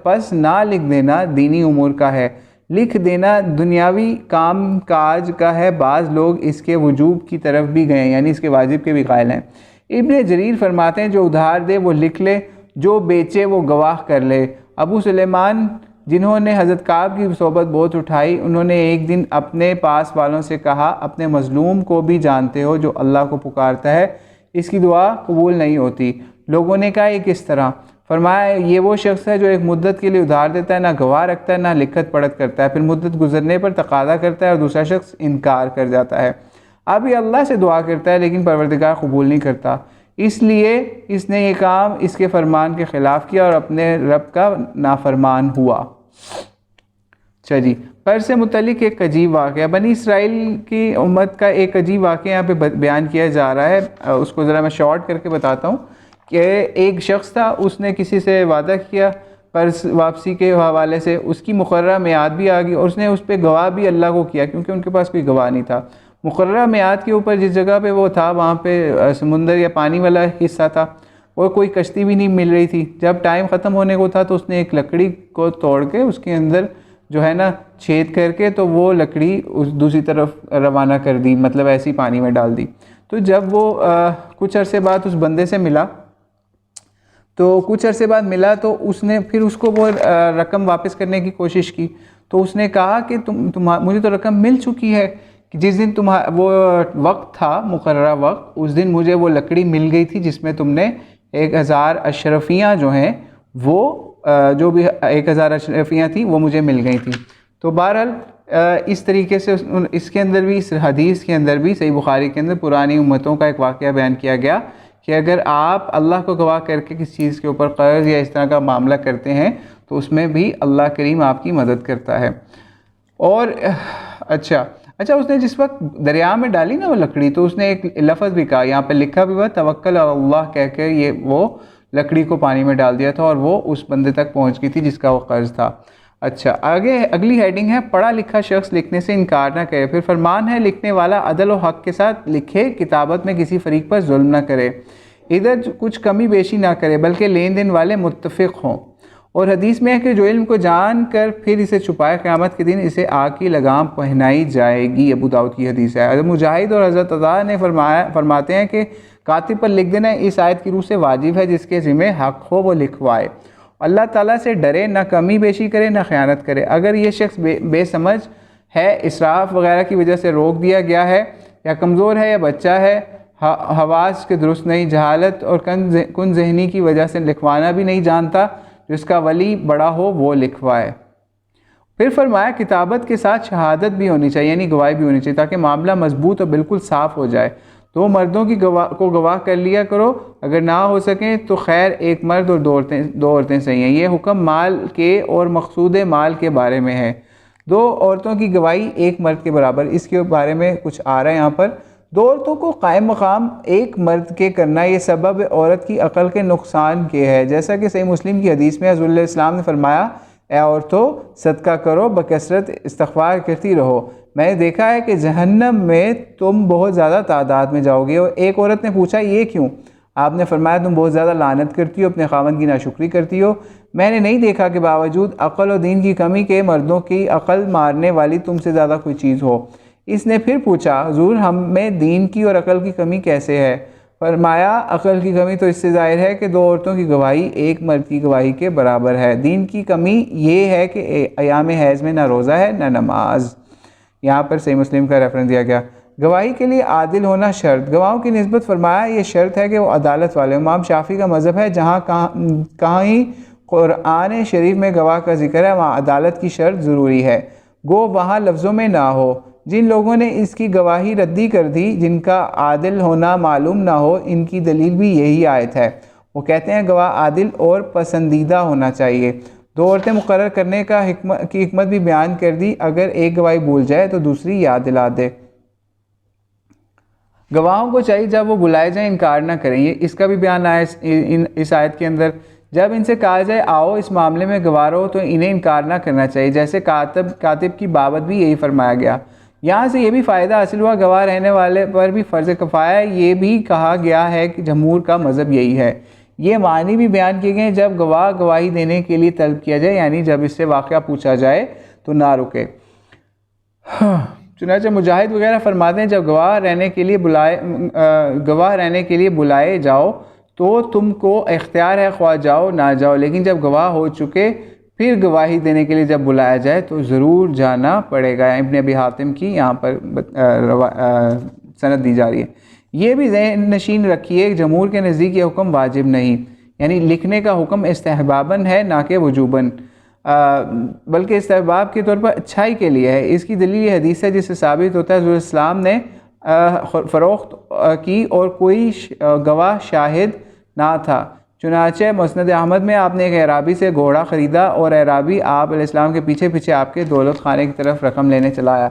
پس نہ لکھ دینا دینی امور کا ہے، لکھ دینا دنیاوی کام کاج کا ہے، بعض لوگ اس کے وجوب کی طرف بھی گئے ہیں، یعنی اس کے واجب کے بھی قائل ہیں۔ ابن جریر فرماتے ہیں جو ادھار دے وہ لکھ لے جو بیچے وہ گواہ کر لے۔ ابو سلیمان جنہوں نے حضرت کعب کی صحبت بہت اٹھائی، انہوں نے ایک دن اپنے پاس والوں سے کہا، اپنے مظلوم کو بھی جانتے ہو جو اللہ کو پکارتا ہے اس کی دعا قبول نہیں ہوتی۔ لوگوں نے کہا یہ کس طرح؟ فرمایا یہ وہ شخص ہے جو ایک مدت کے لیے ادھار دیتا ہے، نہ گواہ رکھتا ہے نہ لکھت پڑھت کرتا ہے، پھر مدت گزرنے پر تقاضا کرتا ہے اور دوسرا شخص انکار کر جاتا ہے۔ اب یہ اللہ سے دعا کرتا ہے لیکن پروردگار قبول نہیں کرتا، اس لیے اس نے یہ کام اس کے فرمان کے خلاف کیا اور اپنے رب کا نافرمان ہوا۔ اچھا جی، پر سے متعلق ایک عجیب واقعہ، بنی اسرائیل کی امت کا ایک عجیب واقعہ یہاں پہ بیان کیا جا رہا ہے، اس کو ذرا میں شارٹ کر کے بتاتا ہوں کہ ایک شخص تھا، اس نے کسی سے وعدہ کیا قرض واپسی کے حوالے سے، اس کی مقررہ میعاد بھی آ گئی اور اس نے اس پہ گواہ بھی اللہ کو کیا کیونکہ ان کے پاس کوئی گواہ نہیں تھا۔ مقررہ میعاد کے اوپر جس جگہ پہ وہ تھا وہاں پہ سمندر یا پانی والا حصہ تھا اور کوئی کشتی بھی نہیں مل رہی تھی۔ جب ٹائم ختم ہونے کو تھا تو اس نے ایک لکڑی کو توڑ کے اس کے اندر جو ہے نا چھید کر کے تو وہ لکڑی اس دوسری طرف روانہ کر دی، مطلب ایسی پانی میں ڈال دی۔ تو جب وہ کچھ عرصے بعد اس بندے سے ملا تو اس نے پھر اس کو وہ رقم واپس کرنے کی کوشش کی، تو اس نے کہا کہ مجھے تو رقم مل چکی ہے، کہ جس دن وہ وقت تھا مقررہ وقت، اس دن مجھے وہ لکڑی مل گئی تھی جس میں تم نے 1000 اشرفیاں جو ہیں وہ جو بھی 1000 اشرفیاں تھیں وہ مجھے مل گئی تھیں۔ تو بہرحال اس طریقے سے اس کے اندر بھی، اس حدیث کے اندر بھی، صحیح بخاری کے اندر پرانی امتوں کا ایک واقعہ بیان کیا گیا کہ اگر آپ اللہ کو گواہ کر کے کسی چیز کے اوپر قرض یا اس طرح کا معاملہ کرتے ہیں تو اس میں بھی اللہ کریم آپ کی مدد کرتا ہے۔ اور اچھا اس نے جس وقت دریا میں ڈالی نا وہ لکڑی، تو اس نے ایک لفظ بھی کہا، یہاں پہ لکھا بھی ہوا توکل علی اللہ کہہ کے یہ وہ لکڑی کو پانی میں ڈال دیا تھا اور وہ اس بندے تک پہنچ گئی تھی جس کا وہ قرض تھا۔ اچھا، آگے اگلی ہیڈنگ ہے پڑھا لکھا شخص لکھنے سے انکار نہ کرے، پھر فرمان ہے لکھنے والا عدل و حق کے ساتھ لکھے، کتابت میں کسی فریق پر ظلم نہ کرے، ادھر کچھ کمی بیشی نہ کرے بلکہ لین دین والے متفق ہوں۔ اور حدیث میں ہے کہ جو علم کو جان کر پھر اسے چھپائے قیامت کے دن اسے آگ کی لگام پہنائی جائے گی، ابو داؤد کی حدیث ہے۔ حضرت مجاہد اور حضرت عطا نے فرماتے ہیں کہ کاتب پر لکھ دینا اس آیت کی روح سے واجب ہے، جس کے ذمہ حق ہو وہ لکھوائے، اللہ تعالیٰ سے ڈرے، نہ کمی بیشی کرے نہ خیانت کرے۔ اگر یہ شخص بے سمجھ ہے، اسراف وغیرہ کی وجہ سے روک دیا گیا ہے، یا کمزور ہے یا بچہ ہے، حواس کے درست نہیں، جہالت اور کن ذہنی کی وجہ سے لکھوانا بھی نہیں جانتا، جس کا ولی بڑا ہو وہ لکھوائے۔ پھر فرمایا کتابت کے ساتھ شہادت بھی ہونی چاہیے، یعنی گواہی بھی ہونی چاہیے، تاکہ معاملہ مضبوط اور بالکل صاف ہو جائے۔ 2 مردوں کی گواہ کر لیا کرو، اگر نہ ہو سکیں تو خیر ایک مرد اور 2 عورتیں صحیح ہیں۔ یہ حکم مال کے اور مقصود مال کے بارے میں ہے۔ 2 عورتوں کی گواہی 1 مرد کے برابر، اس کے بارے میں کچھ آ رہا ہے یہاں پر۔ 2 عورتوں کو قائم مقام 1 مرد کے کرنا یہ سبب عورت کی عقل کے نقصان کے ہے، جیسا کہ صحیح مسلم کی حدیث میں حضور علیہ السلام نے فرمایا، اے عورتوں صدقہ کرو، بکثرت استغفار کرتی رہو، میں نے دیکھا ہے کہ جہنم میں تم بہت زیادہ تعداد میں جاؤ گے۔ اور ایک عورت نے پوچھا یہ کیوں؟ آپ نے فرمایا تم بہت زیادہ لعنت کرتی ہو، اپنے خاوند کی ناشکری کرتی ہو، میں نے نہیں دیکھا کہ باوجود عقل و دین کی کمی کے مردوں کی عقل مارنے والی تم سے زیادہ کوئی چیز ہو۔ اس نے پھر پوچھا حضور ہم میں دین کی اور عقل کی کمی کیسے ہے؟ فرمایا عقل کی کمی تو اس سے ظاہر ہے کہ 2 عورتوں کی گواہی 1 مرد کی گواہی کے برابر ہے۔ دین کی کمی یہ ہے کہ ایام حیض میں نہ روزہ ہے نہ نماز۔ یہاں پر صحیح مسلم کا ریفرنس دیا گیا۔ گواہی کے لیے عادل ہونا شرط، گواہوں کی نسبت فرمایا یہ شرط ہے کہ وہ عدالت والے۔ امام شافعی کا مذہب ہے جہاں کہیں قرآن شریف میں گواہ کا ذکر ہے وہاں عدالت کی شرط ضروری ہے، گو وہاں لفظوں میں نہ ہو۔ جن لوگوں نے اس کی گواہی ردی کر دی، جن کا عادل ہونا معلوم نہ ہو، ان کی دلیل بھی یہی آیت ہے۔ وہ کہتے ہیں گواہ عادل اور پسندیدہ ہونا چاہیے۔ 2 عورتیں مقرر کرنے کی حکمت بھی بیان کر دی، اگر ایک گواہی بھول جائے تو دوسری یاد دلا دے۔ گواہوں کو چاہیے جب وہ بلائے جائیں انکار نہ کریں، یہ اس کا بھی بیان آیا اس آیت کے اندر۔ جب ان سے کہا جائے آؤ اس معاملے میں گواہ رہو تو انہیں انکار نہ کرنا چاہیے، جیسے کاتب کی بابت بھی یہی فرمایا گیا۔ یہاں سے یہ بھی فائدہ حاصل ہوا گواہ رہنے والے پر بھی فرض کفایہ یہ بھی کہا گیا ہے کہ جمہور کا مذہب یہی ہے۔ یہ معنی بھی بیان کیے گئے جب گواہی دینے کے لیے طلب کیا جائے، یعنی جب اس سے واقعہ پوچھا جائے تو نہ رکے۔ چنانچہ مجاہد وغیرہ فرماتے ہیں جب گواہ رہنے کے لیے بلائے جاؤ تو تم کو اختیار ہے خواہ جاؤ نہ جاؤ، لیکن جب گواہ ہو چکے پھر گواہی دینے کے لیے جب بلایا جائے تو ضرور جانا پڑے گا۔ ابن ابی حاتم کی یہاں پر سند دی جا رہی ہے۔ یہ بھی ذہن نشین رکھیے کہ جمہور کے نزدیک یہ حکم واجب نہیں، یعنی لکھنے کا حکم استحباباً ہے نہ کہ وجوباً، بلکہ استحباب کے طور پر اچھائی کے لیے ہے۔ اس کی دلیل یہ حدیث ہے جس سے ثابت ہوتا ہے حضور اسلام نے فروخت کی اور کوئی گواہ شاہد نہ تھا۔ چنانچہ مسند احمد میں آپ نے ایک اعرابی سے گھوڑا خریدا اور اعرابی آپ علیہ السلام کے پیچھے پیچھے آپ کے دولت خانے کی طرف رقم لینے چلا آیا۔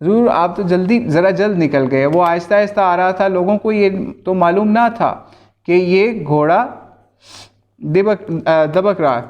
حضور آپ تو ذرا جلد نکل گئے، وہ آہستہ آہستہ آ رہا تھا، لوگوں کو یہ تو معلوم نہ تھا کہ یہ گھوڑا دبک رہا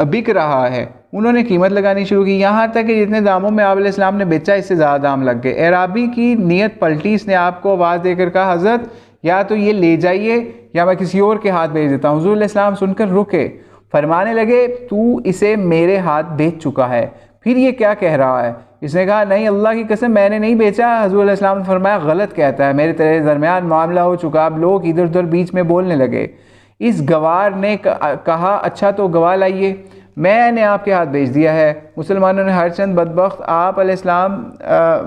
بک رہا ہے۔ انہوں نے قیمت لگانی شروع کی، یہاں تک کہ جتنے داموں میں آپ علیہ السلام نے بیچا اس سے زیادہ دام لگ گئے۔ اعرابی کی نیت پلٹی، اس نے آپ کو آواز دے کر کہا حضرت یا تو یہ لے جائیے یا میں کسی اور کے ہاتھ بھیج دیتا ہوں۔ حضور علیہ السلام سن کر رکے، فرمانے لگے تو اسے میرے ہاتھ بیچ چکا ہے، پھر یہ کیا کہہ رہا ہے؟ اس نے کہا نہیں اللہ کی قسم میں نے نہیں بیچا۔ حضور علیہ السلام نے فرمایا غلط کہتا ہے، میرے تیرے درمیان معاملہ ہو چکا۔ اب لوگ ادھر ادھر بیچ میں بولنے لگے۔ اس گوار نے کہا اچھا تو گواہ لائیے، میں نے آپ کے ہاتھ بھیج دیا ہے۔ مسلمانوں نے ہر چند بدبخت آپ علیہ السلام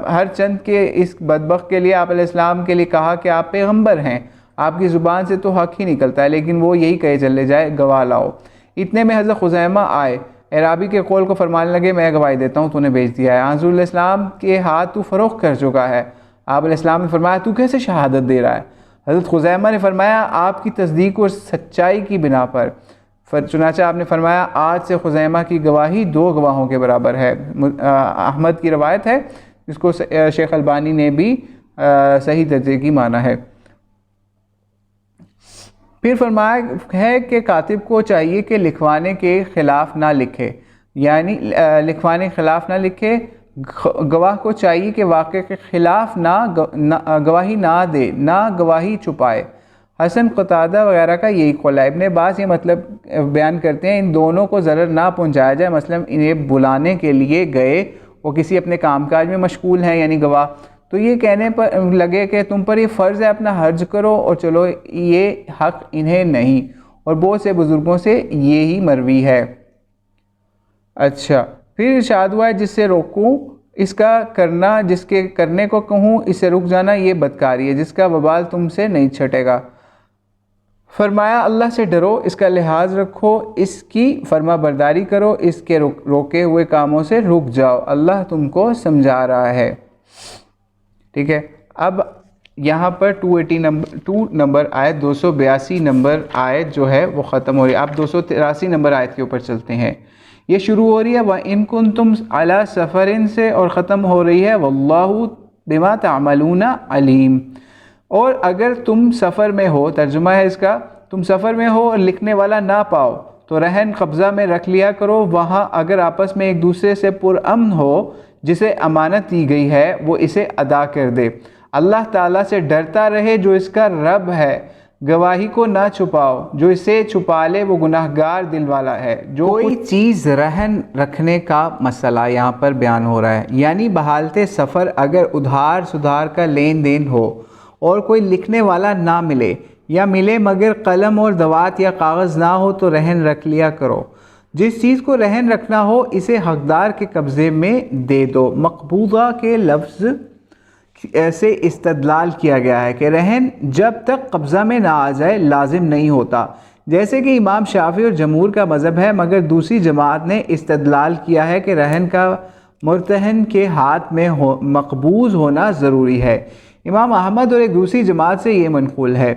ہر چند کے اس بدبخت کے لیے آپ علیہ السلام کے لیے کہا کہ آپ پیغمبر ہیں، آپ کی زبان سے تو حق ہی نکلتا ہے، لیکن وہ یہی کہے چلے جائے گواہ لاؤ۔ اتنے میں حضرت خزیمہ آئے، اعرابی کے قول کو فرمانے لگے میں گواہی دیتا ہوں تو نے بھیج دیا ہے، حضور علیہ السلام کے ہاتھ تو فروخت کر چکا ہے۔ آپ علیہ السلام نے فرمایا تو کیسے شہادت دے رہا ہے؟ حضرت خزیمہ نے فرمایا آپ کی تصدیق اور سچائی کی بنا پر۔ چنانچہ آپ نے فرمایا آج سے خزیمہ کی گواہی 2 گواہوں کے برابر ہے۔ احمد کی روایت ہے جس کو شیخ البانی نے بھی صحیح درجے کی مانا ہے۔ پھر فرمایا ہے کہ کاتب کو چاہیے کہ لکھوانے کے خلاف نہ لکھے، یعنی لکھوانے کے خلاف نہ لکھے، گواہ کو چاہیے کہ واقعے کے خلاف گواہی نہ دے، نہ گواہی چھپائے۔ حسن قتادہ وغیرہ کا یہی قول ہے۔ ابن عباس یہ مطلب بیان کرتے ہیں ان دونوں کو ضرر نہ پہنچایا جائے، مثلا انہیں بلانے کے لیے گئے وہ کسی اپنے کام کاج میں مشغول ہیں یعنی گواہ، تو یہ کہنے پر لگے کہ تم پر یہ فرض ہے اپنا حرج کرو اور چلو، یہ حق انہیں نہیں، اور بہت سے بزرگوں سے یہی مروی ہے۔ اچھا پھر ارشاد ہوا ہے جس سے روکوں اس کا کرنا، جس کے کرنے کو کہوں اس سے رک جانا، یہ بدکاری ہے جس کا وبال تم سے نہیں چھٹے گا۔ فرمایا اللہ سے ڈرو، اس کا لحاظ رکھو، اس کی فرما برداری کرو، اس کے روکے ہوئے کاموں سے رک جاؤ، اللہ تم کو سمجھا رہا ہے۔ ٹھیک ہے، اب یہاں پر 282 نمبر آیت 282 نمبر آیت جو ہے وہ ختم ہو رہی ہے۔ آپ 283 نمبر آیت کے اوپر چلتے ہیں، یہ شروع ہو رہی ہے وَإِن كُنتُمْ عَلَى سَفَرٍ سے اور ختم ہو رہی ہے وَاللَّهُ بِمَا تَعْمَلُونَ عَلِيمٌ۔ اور اگر تم سفر میں ہو، ترجمہ ہے اس کا، تم سفر میں ہو اور لکھنے والا نہ پاؤ تو رہن قبضہ میں رکھ لیا کرو، وہاں اگر آپس میں ایک دوسرے سے پرامن ہو، جسے امانت دی گئی ہے وہ اسے ادا کر دے، اللہ تعالیٰ سے ڈرتا رہے جو اس کا رب ہے، گواہی کو نہ چھپاؤ، جو اسے چھپا لے وہ گناہگار دل والا ہے۔ جو کوئی چیز رہن رکھنے کا مسئلہ یہاں پر بیان ہو رہا ہے، یعنی بحالت سفر اگر ادھار سدھار کا لین دین ہو اور کوئی لکھنے والا نہ ملے یا ملے مگر قلم اور دوات یا کاغذ نہ ہو تو رہن رکھ لیا کرو۔ جس چیز کو رہن رکھنا ہو اسے حقدار کے قبضے میں دے دو۔ مقبوضہ کے لفظ ایسے استدلال کیا گیا ہے کہ رہن جب تک قبضہ میں نہ آ جائے لازم نہیں ہوتا، جیسے کہ امام شافعی اور جمہور کا مذہب ہے، مگر دوسری جماعت نے استدلال کیا ہے کہ رہن کا مرتہن کے ہاتھ میں مقبوض ہونا ضروری ہے۔ امام احمد اور ایک دوسری جماعت سے یہ منقول ہے۔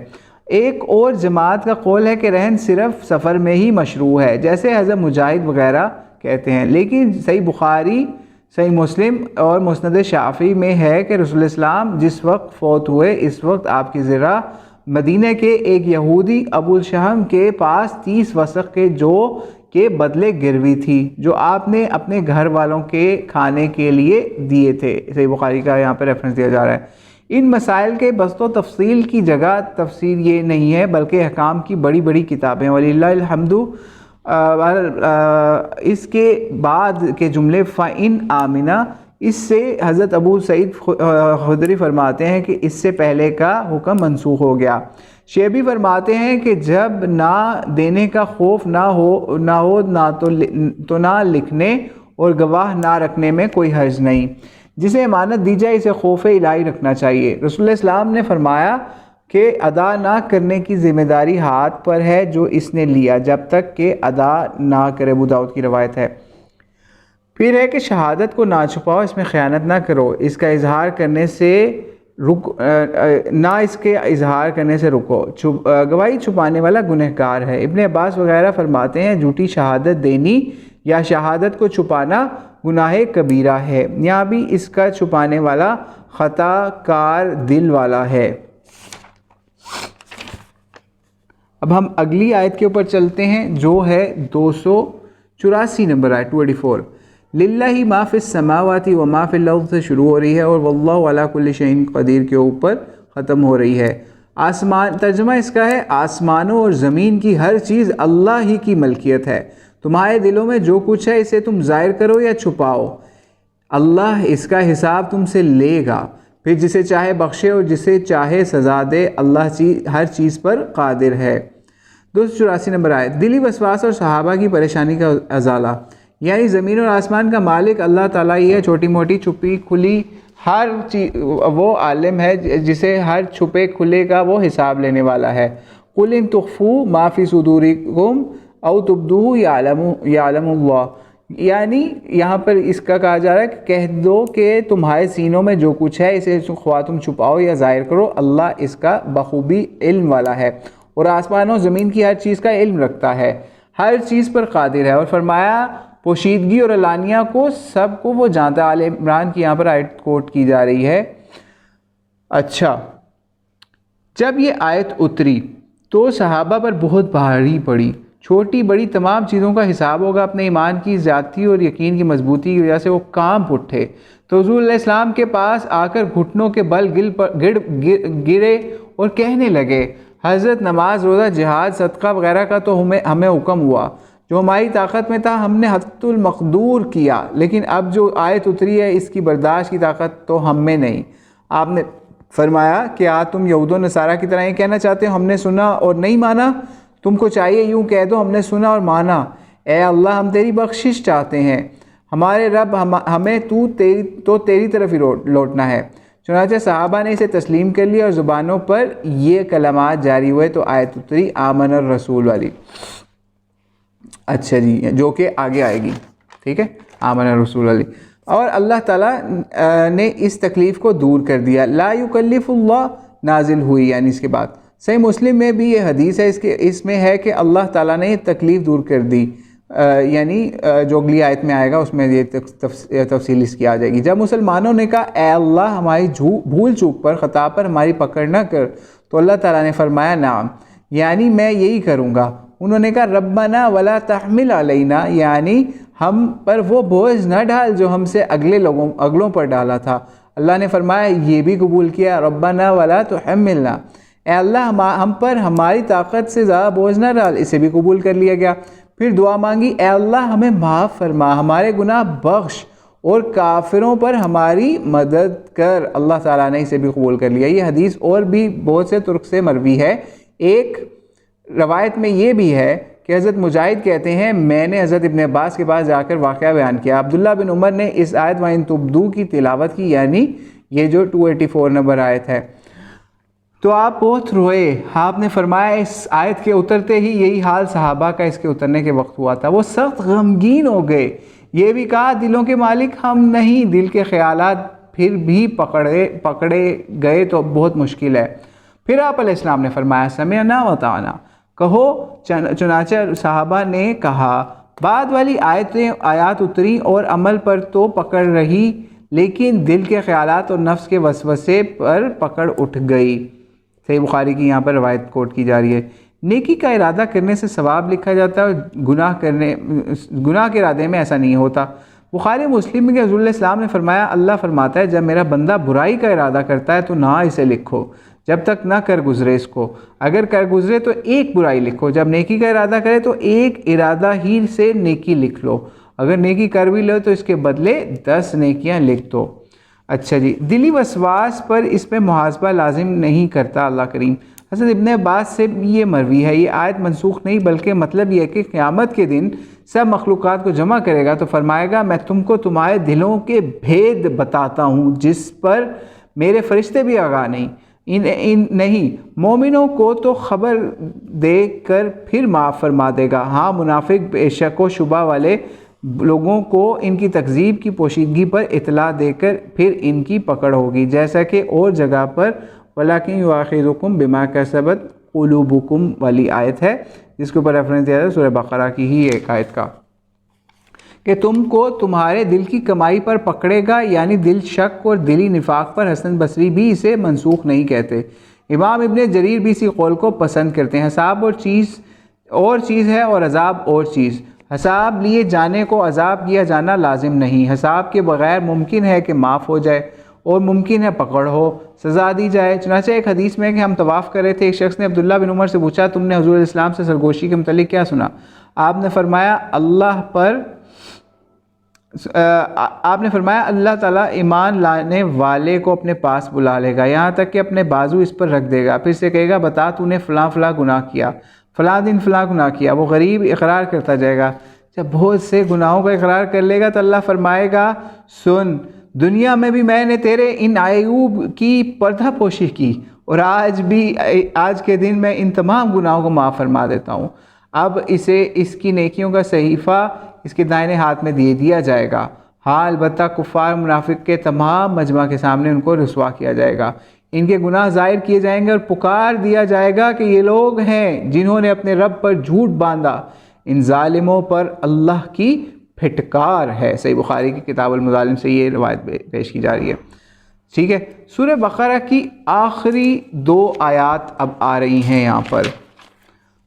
ایک اور جماعت کا قول ہے کہ رہن صرف سفر میں ہی مشروع ہے، جیسے حضرت مجاہد وغیرہ کہتے ہیں، لیکن صحیح بخاری، صحیح مسلم اور مسند شافعی میں ہے کہ رسول اسلام جس وقت فوت ہوئے اس وقت آپ کی زرہ مدینہ کے ایک یہودی ابو الشہم کے پاس 30 وسق کے جو کے بدلے گروی تھی، جو آپ نے اپنے گھر والوں کے کھانے کے لیے دیے تھے۔ صحیح بخاری کا یہاں پہ ریفرنس دیا جا رہا ہے۔ ان مسائل کے بسط و تفصیل کی جگہ تفسیر یہ نہیں ہے بلکہ احکام کی بڑی بڑی کتابیں، وللہ الحمد۔ اس کے بعد کے جملے فَإِنْ آمِنَا اس سے حضرت ابو سعید خدری فرماتے ہیں کہ اس سے پہلے کا حکم منسوخ ہو گیا۔ شیبی فرماتے ہیں کہ جب نہ دینے کا خوف نہ ہو تو نہ لکھنے اور گواہ نہ رکھنے میں کوئی حرج نہیں۔ جسے امانت دی جائے اسے خوف الہی رکھنا چاہیے۔ رسول اللہ السلام نے فرمایا کہ ادا نہ کرنے کی ذمہ داری ہاتھ پر ہے جو اس نے لیا جب تک کہ ادا نہ کرے۔ ابو داؤد کی روایت ہے۔ پھر ہے کہ شہادت کو نہ چھپاؤ، اس میں خیانت نہ کرو، اس کا اظہار کرنے سے اظہار کرنے سے رکو۔ گواہی چھپانے والا گنہگار ہے۔ ابن عباس وغیرہ فرماتے ہیں جھوٹی شہادت دینی یا شہادت کو چھپانا گناہ کبیرہ ہے۔ یہاں بھی اس کا چھپانے والا خطا کار دل والا ہے۔ اب ہم اگلی آیت کے اوپر چلتے ہیں جو ہے 284 نمبر آیت 284۔ للہ ما فی السماوات و ما فی الارض سے شروع ہو رہی ہے اور واللہ علی کل شیء قدیر کے اوپر ختم ہو رہی ہے۔ ترجمہ اس کا ہے آسمانوں اور زمین کی ہر چیز اللہ ہی کی ملکیت ہے۔ تمہارے دلوں میں جو کچھ ہے اسے تم ظاہر کرو یا چھپاؤ، اللہ اس کا حساب تم سے لے گا، پھر جسے چاہے بخشے اور جسے چاہے سزا دے، اللہ ہر چیز پر قادر ہے۔ 284 نمبر آیت۔ دلی وسواس اور صحابہ کی پریشانی کا ازالہ، یعنی زمین اور آسمان کا مالک اللہ تعالیٰ ہی ہے۔ چھوٹی موٹی چھپی کھلی ہر چیز وہ عالم ہے جسے ہر چھپے کھلے کا وہ حساب لینے والا ہے۔ قل ان تخفوا ما فی صدورکم او تبدوہ یعلم اللہ، یعنی یہاں پر اس کا کہا جا رہا ہے کہ کہہ دو کہ تمہارے سینوں میں جو کچھ ہے اسے خواہ تم چھپاؤ یا ظاہر کرو، اللہ اس کا بخوبی علم والا ہے اور آسمانوں زمین کی ہر چیز کا علم رکھتا ہے، ہر چیز پر قادر ہے۔ اور فرمایا پوشیدگی اور علانیہ کو سب کو وہ جانتا ہے۔ آل عمران کی یہاں پر آیت کوٹ کی جا رہی ہے۔ اچھا، جب یہ آیت اتری تو صحابہ پر بہت بھاری پڑی۔ چھوٹی بڑی تمام چیزوں کا حساب ہوگا۔ اپنے ایمان کی زیادتی اور یقین کی مضبوطی کی وجہ سے وہ کانپ اٹھے تو حضور علیہ السلام کے پاس آ کر گھٹنوں کے بل گرے اور کہنے لگے، حضرت نماز، روزہ، جہاد، صدقہ وغیرہ کا تو ہمیں حکم ہوا، جو ہماری طاقت میں تھا ہم نے حد المقدور کیا، لیکن اب جو آیت اتری ہے اس کی برداشت کی طاقت تو ہم میں نہیں۔ آپ نے فرمایا کہ تم یہود و نصارہ کی طرح یہ کہنا چاہتے ہو ہم نے سنا اور نہیں مانا؟ تم کو چاہیے یوں کہہ دو ہم نے سنا اور مانا۔ اے اللہ، ہم تیری بخشش چاہتے ہیں، ہمارے رب، ہمیں تو تیری طرف ہی لوٹنا ہے۔ چنانچہ صحابہ نے اسے تسلیم کر لیا اور زبانوں پر یہ کلمات جاری ہوئے تو آیت اتری آمن الرسول والی۔ اچھا جی، جو کہ آگے آئے گی، ٹھیک ہے، آمن الرسول والی۔ اور اللہ تعالیٰ نے اس تکلیف کو دور کر دیا۔ لا یکلف اللہ نازل ہوئی، یعنی اس کے بعد صحیح مسلم میں بھی یہ حدیث ہے، اس میں ہے کہ اللہ تعالیٰ نے یہ تکلیف دور کر دی، یعنی جو اگلی آیت میں آئے گا اس میں یہ تفصیل اس کی آ جائے گی۔ جب مسلمانوں نے کہا اے اللہ ہماری بھول چوک پر، خطا پر ہماری پکڑ نہ کر، تو اللہ تعالیٰ نے فرمایا نعم، یعنی میں یہی کروں گا۔ انہوں نے کہا ربنا ولا تحمل علینا، یعنی ہم پر وہ بوجھ نہ ڈال جو ہم سے اگلوں پر ڈالا تھا۔ اللہ نے فرمایا یہ بھی قبول کیا، ربنا ولا تحملنا، اے اللہ ہم پر ہماری طاقت سے زیادہ بوجھ نہ ڈال، اسے بھی قبول کر لیا گیا۔ پھر دعا مانگی اے اللہ ہمیں معاف فرما، ہمارے گناہ بخش اور کافروں پر ہماری مدد کر، اللہ تعالیٰ نے اسے بھی قبول کر لیا۔ یہ حدیث اور بھی بہت سے طرق سے مروی ہے۔ ایک روایت میں یہ بھی ہے کہ حضرت مجاہد کہتے ہیں میں نے حضرت ابن عباس کے پاس جا کر واقعہ بیان کیا، عبداللہ بن عمر نے اس آیت وَإِن تُبْدُوا کی تلاوت کی، یعنی یہ جو 284 نمبر آیت ہے، تو آپ بہت روئے۔ آپ نے فرمایا اس آیت کے اترتے ہی یہی حال صحابہ کا اس کے اترنے کے وقت ہوا تھا، وہ سخت غمگین ہو گئے۔ یہ بھی کہا دلوں کے مالک ہم نہیں، دل کے خیالات پھر بھی پکڑے گئے تو بہت مشکل ہے۔ پھر آپ علیہ السلام نے فرمایا سمعنا وطعنا، کہو، چنانچہ صحابہ نے کہا۔ بعد والی آیات اتری اور عمل پر تو پکڑ رہی، لیکن دل کے خیالات اور نفس کے وسوسے پر پکڑ اٹھ گئی۔ صحیح بخاری کی یہاں پر روایت کوٹ کی جا رہی ہے۔ نیکی کا ارادہ کرنے سے ثواب لکھا جاتا ہے اور گناہ کے ارادے میں ایسا نہیں ہوتا۔ بخاری مسلم میں کہ حضور علیہ السلام نے فرمایا اللہ فرماتا ہے جب میرا بندہ برائی کا ارادہ کرتا ہے تو نہ اسے لکھو جب تک نہ کر گزرے اس کو، اگر کر گزرے تو ایک برائی لکھو، جب نیکی کا ارادہ کرے تو ایک ارادہ ہی سے نیکی لکھ لو۔ اگر نیکی کر بھی لو تو اس کے بدلے 10 نیکیاں لکھ دو۔ اچھا جی، دلی وسواس پر اس پہ محاسبہ لازم نہیں کرتا اللہ کریم۔ حضرت ابن عباس سے یہ مروی ہے، یہ آیت منسوخ نہیں بلکہ مطلب یہ ہے کہ قیامت کے دن سب مخلوقات کو جمع کرے گا تو فرمائے گا میں تم کو تمہارے دلوں کے بھید بتاتا ہوں جس پر میرے فرشتے بھی آگاہ نہیں، مومنوں کو تو خبر دے کر پھر معاف فرما دے گا، ہاں منافق بے شک و شبہ والے لوگوں کو ان کی تکذیب کی پوشیدگی پر اطلاع دے کر پھر ان کی پکڑ ہوگی، جیسا کہ اور جگہ پر وَلَكِنْ يُؤَاخِذُكُمْ بِمَا كَسَبَتْ قُلُوبُكُمْ والی آیت ہے جس کے اوپر ریفرنس دیا ہے سورہ بقرہ کی ہی ایک آیت کا، کہ تم کو تمہارے دل کی کمائی پر پکڑے گا، یعنی دل شک اور دلی نفاق پر۔ حسن بصری بھی اسے منسوخ نہیں کہتے، امام ابن جریر بھی اسی قول کو پسند کرتے ہیں۔ حساب اور چیز ہے اور عذاب اور چیز، حساب لیے جانے کو عذاب کیا جانا لازم نہیں، حساب کے بغیر ممکن ہے کہ معاف ہو جائے اور ممکن ہے پکڑ ہو، سزا دی جائے۔ چنانچہ ایک حدیث میں کہ ہم طواف کر رہے تھے، ایک شخص نے عبداللہ بن عمر سے پوچھا تم نے حضور علیہ السلام سے سرگوشی کے متعلق کیا سنا؟ آپ نے فرمایا اللہ تعالیٰ ایمان لانے والے کو اپنے پاس بلا لے گا یہاں تک کہ اپنے بازو اس پر رکھ دے گا، پھر سے کہے گا بتا تو نے فلاں فلاں گناہ کیا، فلاں دن فلاں گناہ کیا۔ وہ غریب اقرار کرتا جائے گا، جب بہت سے گناہوں کا اقرار کر لے گا تو اللہ فرمائے گا سن، دنیا میں بھی میں نے تیرے ان عیوب کی پردہ پوشی کی اور آج کے دن میں ان تمام گناہوں کو معاف فرما دیتا ہوں۔ اب اسے اس کی نیکیوں کا صحیفہ اس کے دائیں ہاتھ میں دیا جائے گا، ہاں البتہ کفار منافق کے تمام مجمع کے سامنے ان کو رسوا کیا جائے گا، ان کے گناہ ظاہر کیے جائیں گے اور پکار دیا جائے گا کہ یہ لوگ ہیں جنہوں نے اپنے رب پر جھوٹ باندھا، ان ظالموں پر اللہ کی پھٹکار ہے۔ صحیح بخاری کی کتاب المظالم سے یہ روایت پیش کی جا رہی ہے۔ ٹھیک ہے، سورہ بقرہ کی آخری 2 آیات اب آ رہی ہیں یہاں پر،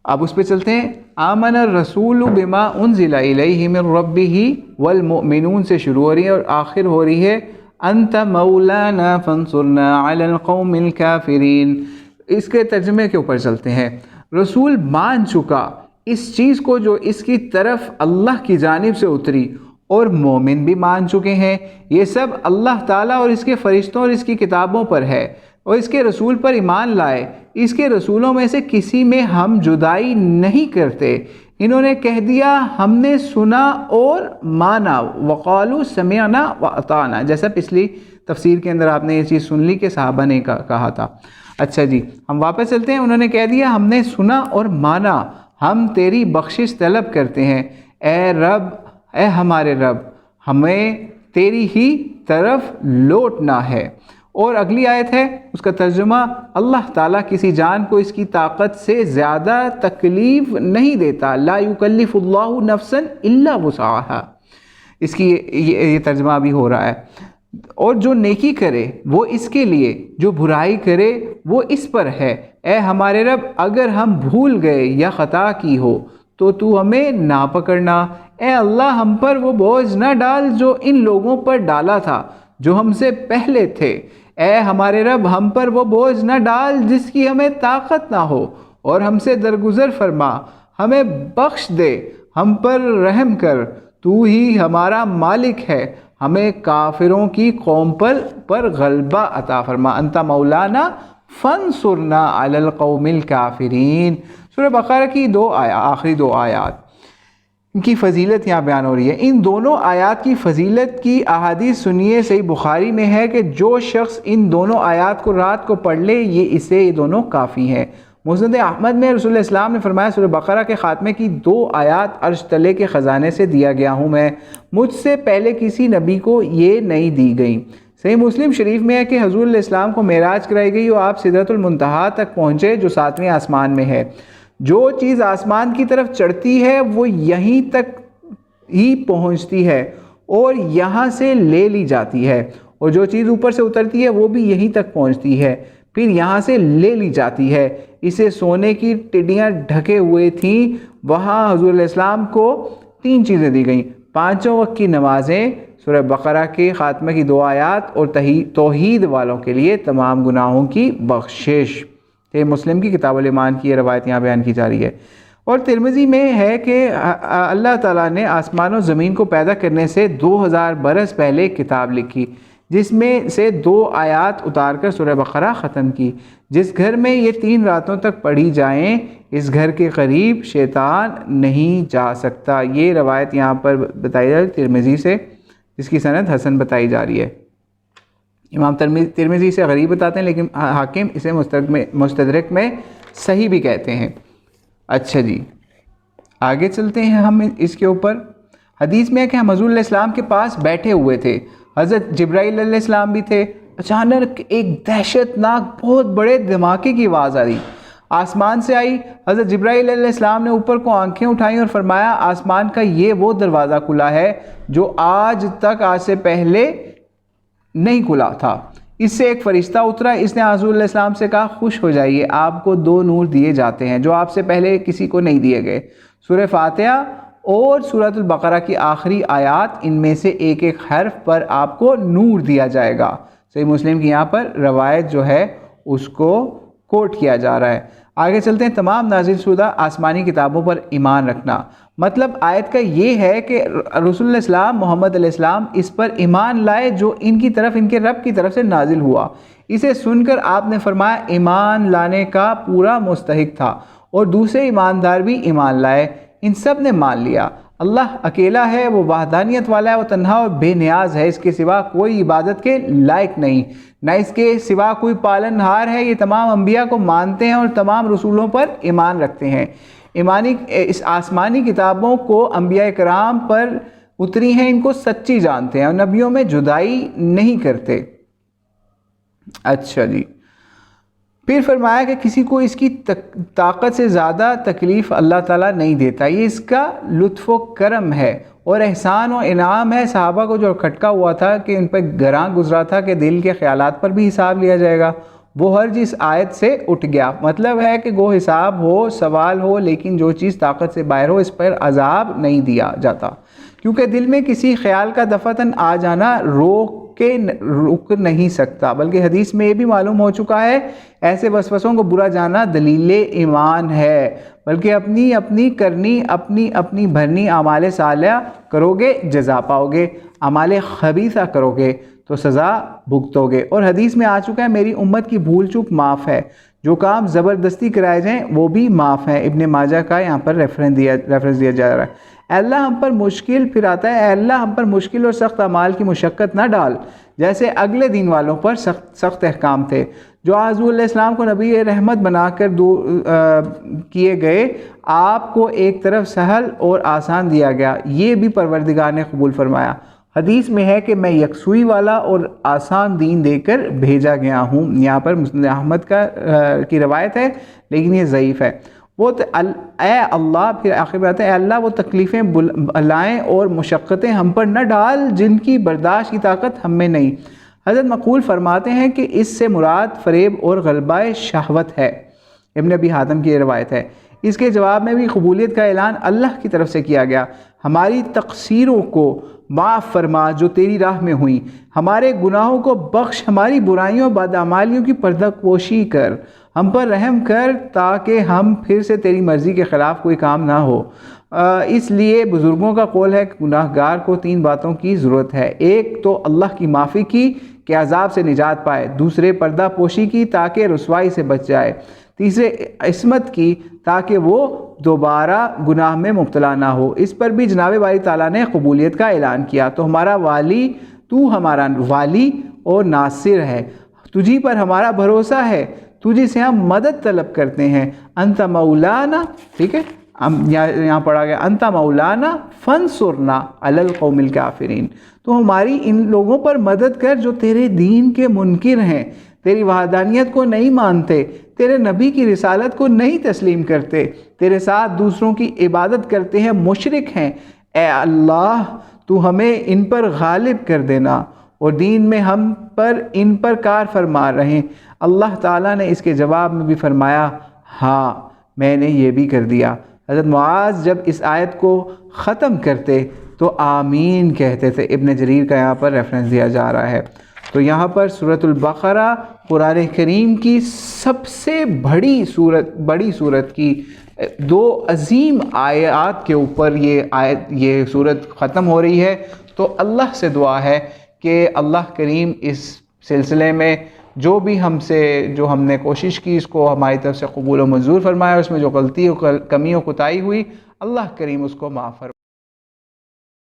اب اس پہ چلتے ہیں۔ آمن الرسول بما انزل الیہ من ربہ والمؤمنون سے شروع ہو رہی ہے اور آخر ہو رہی ہے انت مولانا فانصرنا علی القوم الکافرین۔ اس کے ترجمے کے اوپر چلتے ہیں۔ رسول مان چکا اس چیز کو جو اس کی طرف اللہ کی جانب سے اتری، اور مومن بھی مان چکے ہیں، یہ سب اللہ تعالیٰ اور اس کے فرشتوں اور اس کی کتابوں پر ہے اور اس کے رسول پر ایمان لائے، اس کے رسولوں میں سے کسی میں ہم جدائی نہیں کرتے، انہوں نے کہہ دیا ہم نے سنا اور مانا، وقالوا سمعنا واطعنا، جیسا پچھلی تفسیر کے اندر آپ نے یہ چیز سن لی کہ صحابہ نے کہا تھا۔ اچھا جی، ہم واپس چلتے ہیں۔ انہوں نے کہہ دیا ہم نے سنا اور مانا، ہم تیری بخشش طلب کرتے ہیں، اے ہمارے رب ہمیں تیری ہی طرف لوٹنا ہے۔ اور اگلی آیت ہے، اس کا ترجمہ اللہ تعالیٰ کسی جان کو اس کی طاقت سے زیادہ تکلیف نہیں دیتا، لا یکلف اللہ نفسا الا وسعها، اس کی یہ ترجمہ بھی ہو رہا ہے۔ اور جو نیکی کرے وہ اس کے لیے، جو برائی کرے وہ اس پر ہے، اے ہمارے رب اگر ہم بھول گئے یا خطا کی ہو تو ہمیں نہ پکڑنا، اے اللہ ہم پر وہ بوجھ نہ ڈال جو ان لوگوں پر ڈالا تھا جو ہم سے پہلے تھے، اے ہمارے رب ہم پر وہ بوجھ نہ ڈال جس کی ہمیں طاقت نہ ہو، اور ہم سے درگزر فرما، ہمیں بخش دے، ہم پر رحم کر، تو ہی ہمارا مالک ہے، ہمیں کافروں کی قوم پر غلبہ عطا فرما، انت مولانا فانصرنا علی القوم الکافرین۔ سورہ بقرہ کی آخری 2 آیات ان کی فضیلت یہاں بیان ہو رہی ہے۔ ان دونوں آیات کی فضیلت کی احادیث سنیے، صحیح بخاری میں ہے کہ جو شخص ان دونوں آیات کو رات کو پڑھ لے یہ دونوں کافی ہیں۔ مسند احمد میں رسول اللہ اسلام نے فرمایا سورہ بقرہ کے خاتمے کی 2 آیات عرش تلے کے خزانے سے دیا گیا ہوں میں، مجھ سے پہلے کسی نبی کو یہ نہیں دی گئیں۔ صحیح مسلم شریف میں ہے کہ حضور علیہ السلام کو معراج کرائی گئی اور آپ سدرۃ المنتہا تک پہنچے جو 7ویں آسمان میں ہے۔ جو چیز آسمان کی طرف چڑھتی ہے وہ یہیں تک ہی پہنچتی ہے اور یہاں سے لے لی جاتی ہے، اور جو چیز اوپر سے اترتی ہے وہ بھی یہیں تک پہنچتی ہے پھر یہاں سے لے لی جاتی ہے۔ اسے سونے کی ٹڈیاں ڈھکے ہوئے تھیں، وہاں حضور علیہ السلام کو 3 چیزیں دی گئیں، 5 وقت کی نمازیں، سورہ بقرہ کے خاتمے کی 2 آیات اور توحید والوں کے لیے تمام گناہوں کی بخشش۔ یہ مسلم کی کتاب الایمان کی یہ روایت یہاں بیان کی جا رہی ہے۔ اور ترمذی میں ہے کہ اللہ تعالیٰ نے آسمان و زمین کو پیدا کرنے سے 2000 برس پہلے کتاب لکھی، جس میں سے 2 آیات اتار کر سورہ بقرہ ختم کی۔ جس گھر میں یہ 3 راتوں تک پڑھی جائیں اس گھر کے قریب شیطان نہیں جا سکتا۔ یہ روایت یہاں پر بتائی جا رہی ہے ترمذی سے، جس کی سند حسن بتائی جا رہی ہے۔ امام ترمذی سے غریب بتاتے ہیں، لیکن حاکم اسے مستدرک میں صحیح بھی کہتے ہیں۔ اچھا جی، آگے چلتے ہیں ہم اس کے اوپر۔ حدیث میں ہے کہ ہم حضور علیہ السلام کے پاس بیٹھے ہوئے تھے، حضرت جبرائیل علیہ السلام بھی تھے۔ اچانک ایک دہشت ناک بہت بڑے دھماکے کی آواز آ رہی، آسمان سے آئی۔ حضرت جبرائیل علیہ السلام نے اوپر کو آنکھیں اٹھائیں اور فرمایا آسمان کا یہ وہ دروازہ کھلا ہے جو آج سے پہلے نہیں کھلا تھا۔ اس سے ایک فرشتہ اترا، اس نے حضور علیہ السلام سے کہا خوش ہو جائیے، آپ کو 2 نور دیے جاتے ہیں جو آپ سے پہلے کسی کو نہیں دیے گئے، سورہ فاتحہ اور سورۃ البقرہ کی آخری آیات، ان میں سے ایک ایک حرف پر آپ کو نور دیا جائے گا۔ صحیح مسلم کی یہاں پر روایت جو ہے اس کو کوٹ کیا جا رہا ہے۔ آگے چلتے ہیں، تمام نازل شدہ آسمانی کتابوں پر ایمان رکھنا۔ مطلب آیت کا یہ ہے کہ رسول اللہ السلام محمد علیہ السلام اس پر ایمان لائے جو ان کی طرف، ان کے رب کی طرف سے نازل ہوا۔ اسے سن کر آپ نے فرمایا ایمان لانے کا پورا مستحق تھا، اور دوسرے ایماندار بھی ایمان لائے، ان سب نے مان لیا۔ اللہ اکیلا ہے، وہ وحدانیت والا ہے، وہ تنہا اور بے نیاز ہے، اس کے سوا کوئی عبادت کے لائق نہیں، نہ اس کے سوا کوئی پالنہار ہے۔ یہ تمام انبیاء کو مانتے ہیں اور تمام رسولوں پر ایمان رکھتے ہیں۔ اس آسمانی کتابوں کو انبیاء کرام پر اتری ہیں، ان کو سچی جانتے ہیں اور نبیوں میں جدائی نہیں کرتے۔ اچھا جی، پھر فرمایا کہ کسی کو اس کی طاقت سے زیادہ تکلیف اللہ تعالیٰ نہیں دیتا، یہ اس کا لطف و کرم ہے اور احسان و انعام ہے۔ صحابہ کو جو کھٹکا ہوا تھا کہ ان پہ گراں گزرا تھا کہ دل کے خیالات پر بھی حساب لیا جائے گا، وہ ہر جس آیت سے اٹھ گیا۔ مطلب ہے کہ گو حساب ہو، سوال ہو، لیکن جو چیز طاقت سے باہر ہو اس پر عذاب نہیں دیا جاتا، کیونکہ دل میں کسی خیال کا دفعتاً آ جانا رک نہیں سکتا، بلکہ حدیث میں یہ بھی معلوم ہو چکا ہے ایسے وسوسوں کو برا جانا دلیل ایمان ہے، بلکہ اپنی اپنی کرنی، اپنی اپنی بھرنی، اعمال صالحہ کرو گے جزا پاؤ گے، اعمال خبیثہ کرو گے تو سزا بھگتو گے۔ اور حدیث میں آ چکا ہے میری امت کی بھول چوک معاف ہے، جو کام زبردستی کرائے جائیں وہ بھی معاف ہیں۔ ابن ماجہ کا یہاں پر ریفرنس دیا جا رہا ہے۔ اے اللہ ہم پر مشکل، پھر آتا ہے اے اللہ ہم پر مشکل اور سخت اعمال کی مشقت نہ ڈال، جیسے اگلے دین والوں پر سخت احکام تھے جو حضور علیہ السلام کو نبی رحمت بنا کر کیے گئے، آپ کو ایک طرف سہل اور آسان دیا گیا، یہ بھی پروردگار نے قبول فرمایا۔ حدیث میں ہے کہ میں یکسوئی والا اور آسان دین دے کر بھیجا گیا ہوں۔ یہاں پر مسند احمد کی روایت ہے، لیکن یہ ضعیف ہے۔ اے اللہ، پھر آخر میں آتا ہے اے اللہ وہ تکلیفیں بلائیں اور مشقتیں ہم پر نہ ڈال جن کی برداشت کی طاقت ہم میں نہیں۔ حضرت مقبول فرماتے ہیں کہ اس سے مراد فریب اور غلبہ شہوت ہے۔ ابن ابی حاتم کی روایت ہے۔ اس کے جواب میں بھی قبولیت کا اعلان اللہ کی طرف سے کیا گیا۔ ہماری تقصیروں کو معاف فرما جو تیری راہ میں ہوئیں، ہمارے گناہوں کو بخش، ہماری برائیوں بدعمالیوں کی پردہ پوشی کر، ہم پر رحم کر تاکہ ہم پھر سے تیری مرضی کے خلاف کوئی کام نہ ہو۔ اس لیے بزرگوں کا قول ہے کہ گناہ گار کو 3 باتوں کی ضرورت ہے، ایک تو اللہ کی معافی کی کہ عذاب سے نجات پائے، دوسرے پردہ پوشی کی تاکہ رسوائی سے بچ جائے، تیسرے عصمت کی تاکہ وہ دوبارہ گناہ میں مبتلا نہ ہو۔ اس پر بھی جناب باری تعالیٰ نے قبولیت کا اعلان کیا، تو ہمارا والی اور ناصر ہے، تجھی پر ہمارا بھروسہ ہے، تجھی سے ہم مدد طلب کرتے ہیں، انت مولانا، ٹھیک ہے، یہاں پڑھا گیا انت مولانا فانصرنا علی القوم الکافرین، تو ہماری ان لوگوں پر مدد کر جو تیرے دین کے منکر ہیں، تیری وحدانیت کو نہیں مانتے، تیرے نبی کی رسالت کو نہیں تسلیم کرتے، تیرے ساتھ دوسروں کی عبادت کرتے ہیں، مشرک ہیں۔ اے اللہ تو ہمیں ان پر غالب کر دینا اور دین میں ہم پر ان پر کار فرما رہے۔ اللہ تعالیٰ نے اس کے جواب میں بھی فرمایا ہاں میں نے یہ بھی کر دیا۔ حضرت معاذ جب اس آیت کو ختم کرتے تو آمین کہتے تھے۔ ابن جریر کا یہاں پر ریفرنس دیا جا رہا ہے۔ تو یہاں پر سورۃ البقرہ قرآن کریم کی سب سے بڑی سورت کی دو عظیم آیات کے اوپر یہ صورت ختم ہو رہی ہے. تو اللہ سے دعا ہے کہ اللہ کریم اس سلسلے میں جو بھی جو ہم نے کوشش کی اس کو ہماری طرف سے قبول و منظور فرمایا. اس میں جو غلطی و کمی و کوتاہی ہوئی اللہ کریم اس کو معاف فرمائے.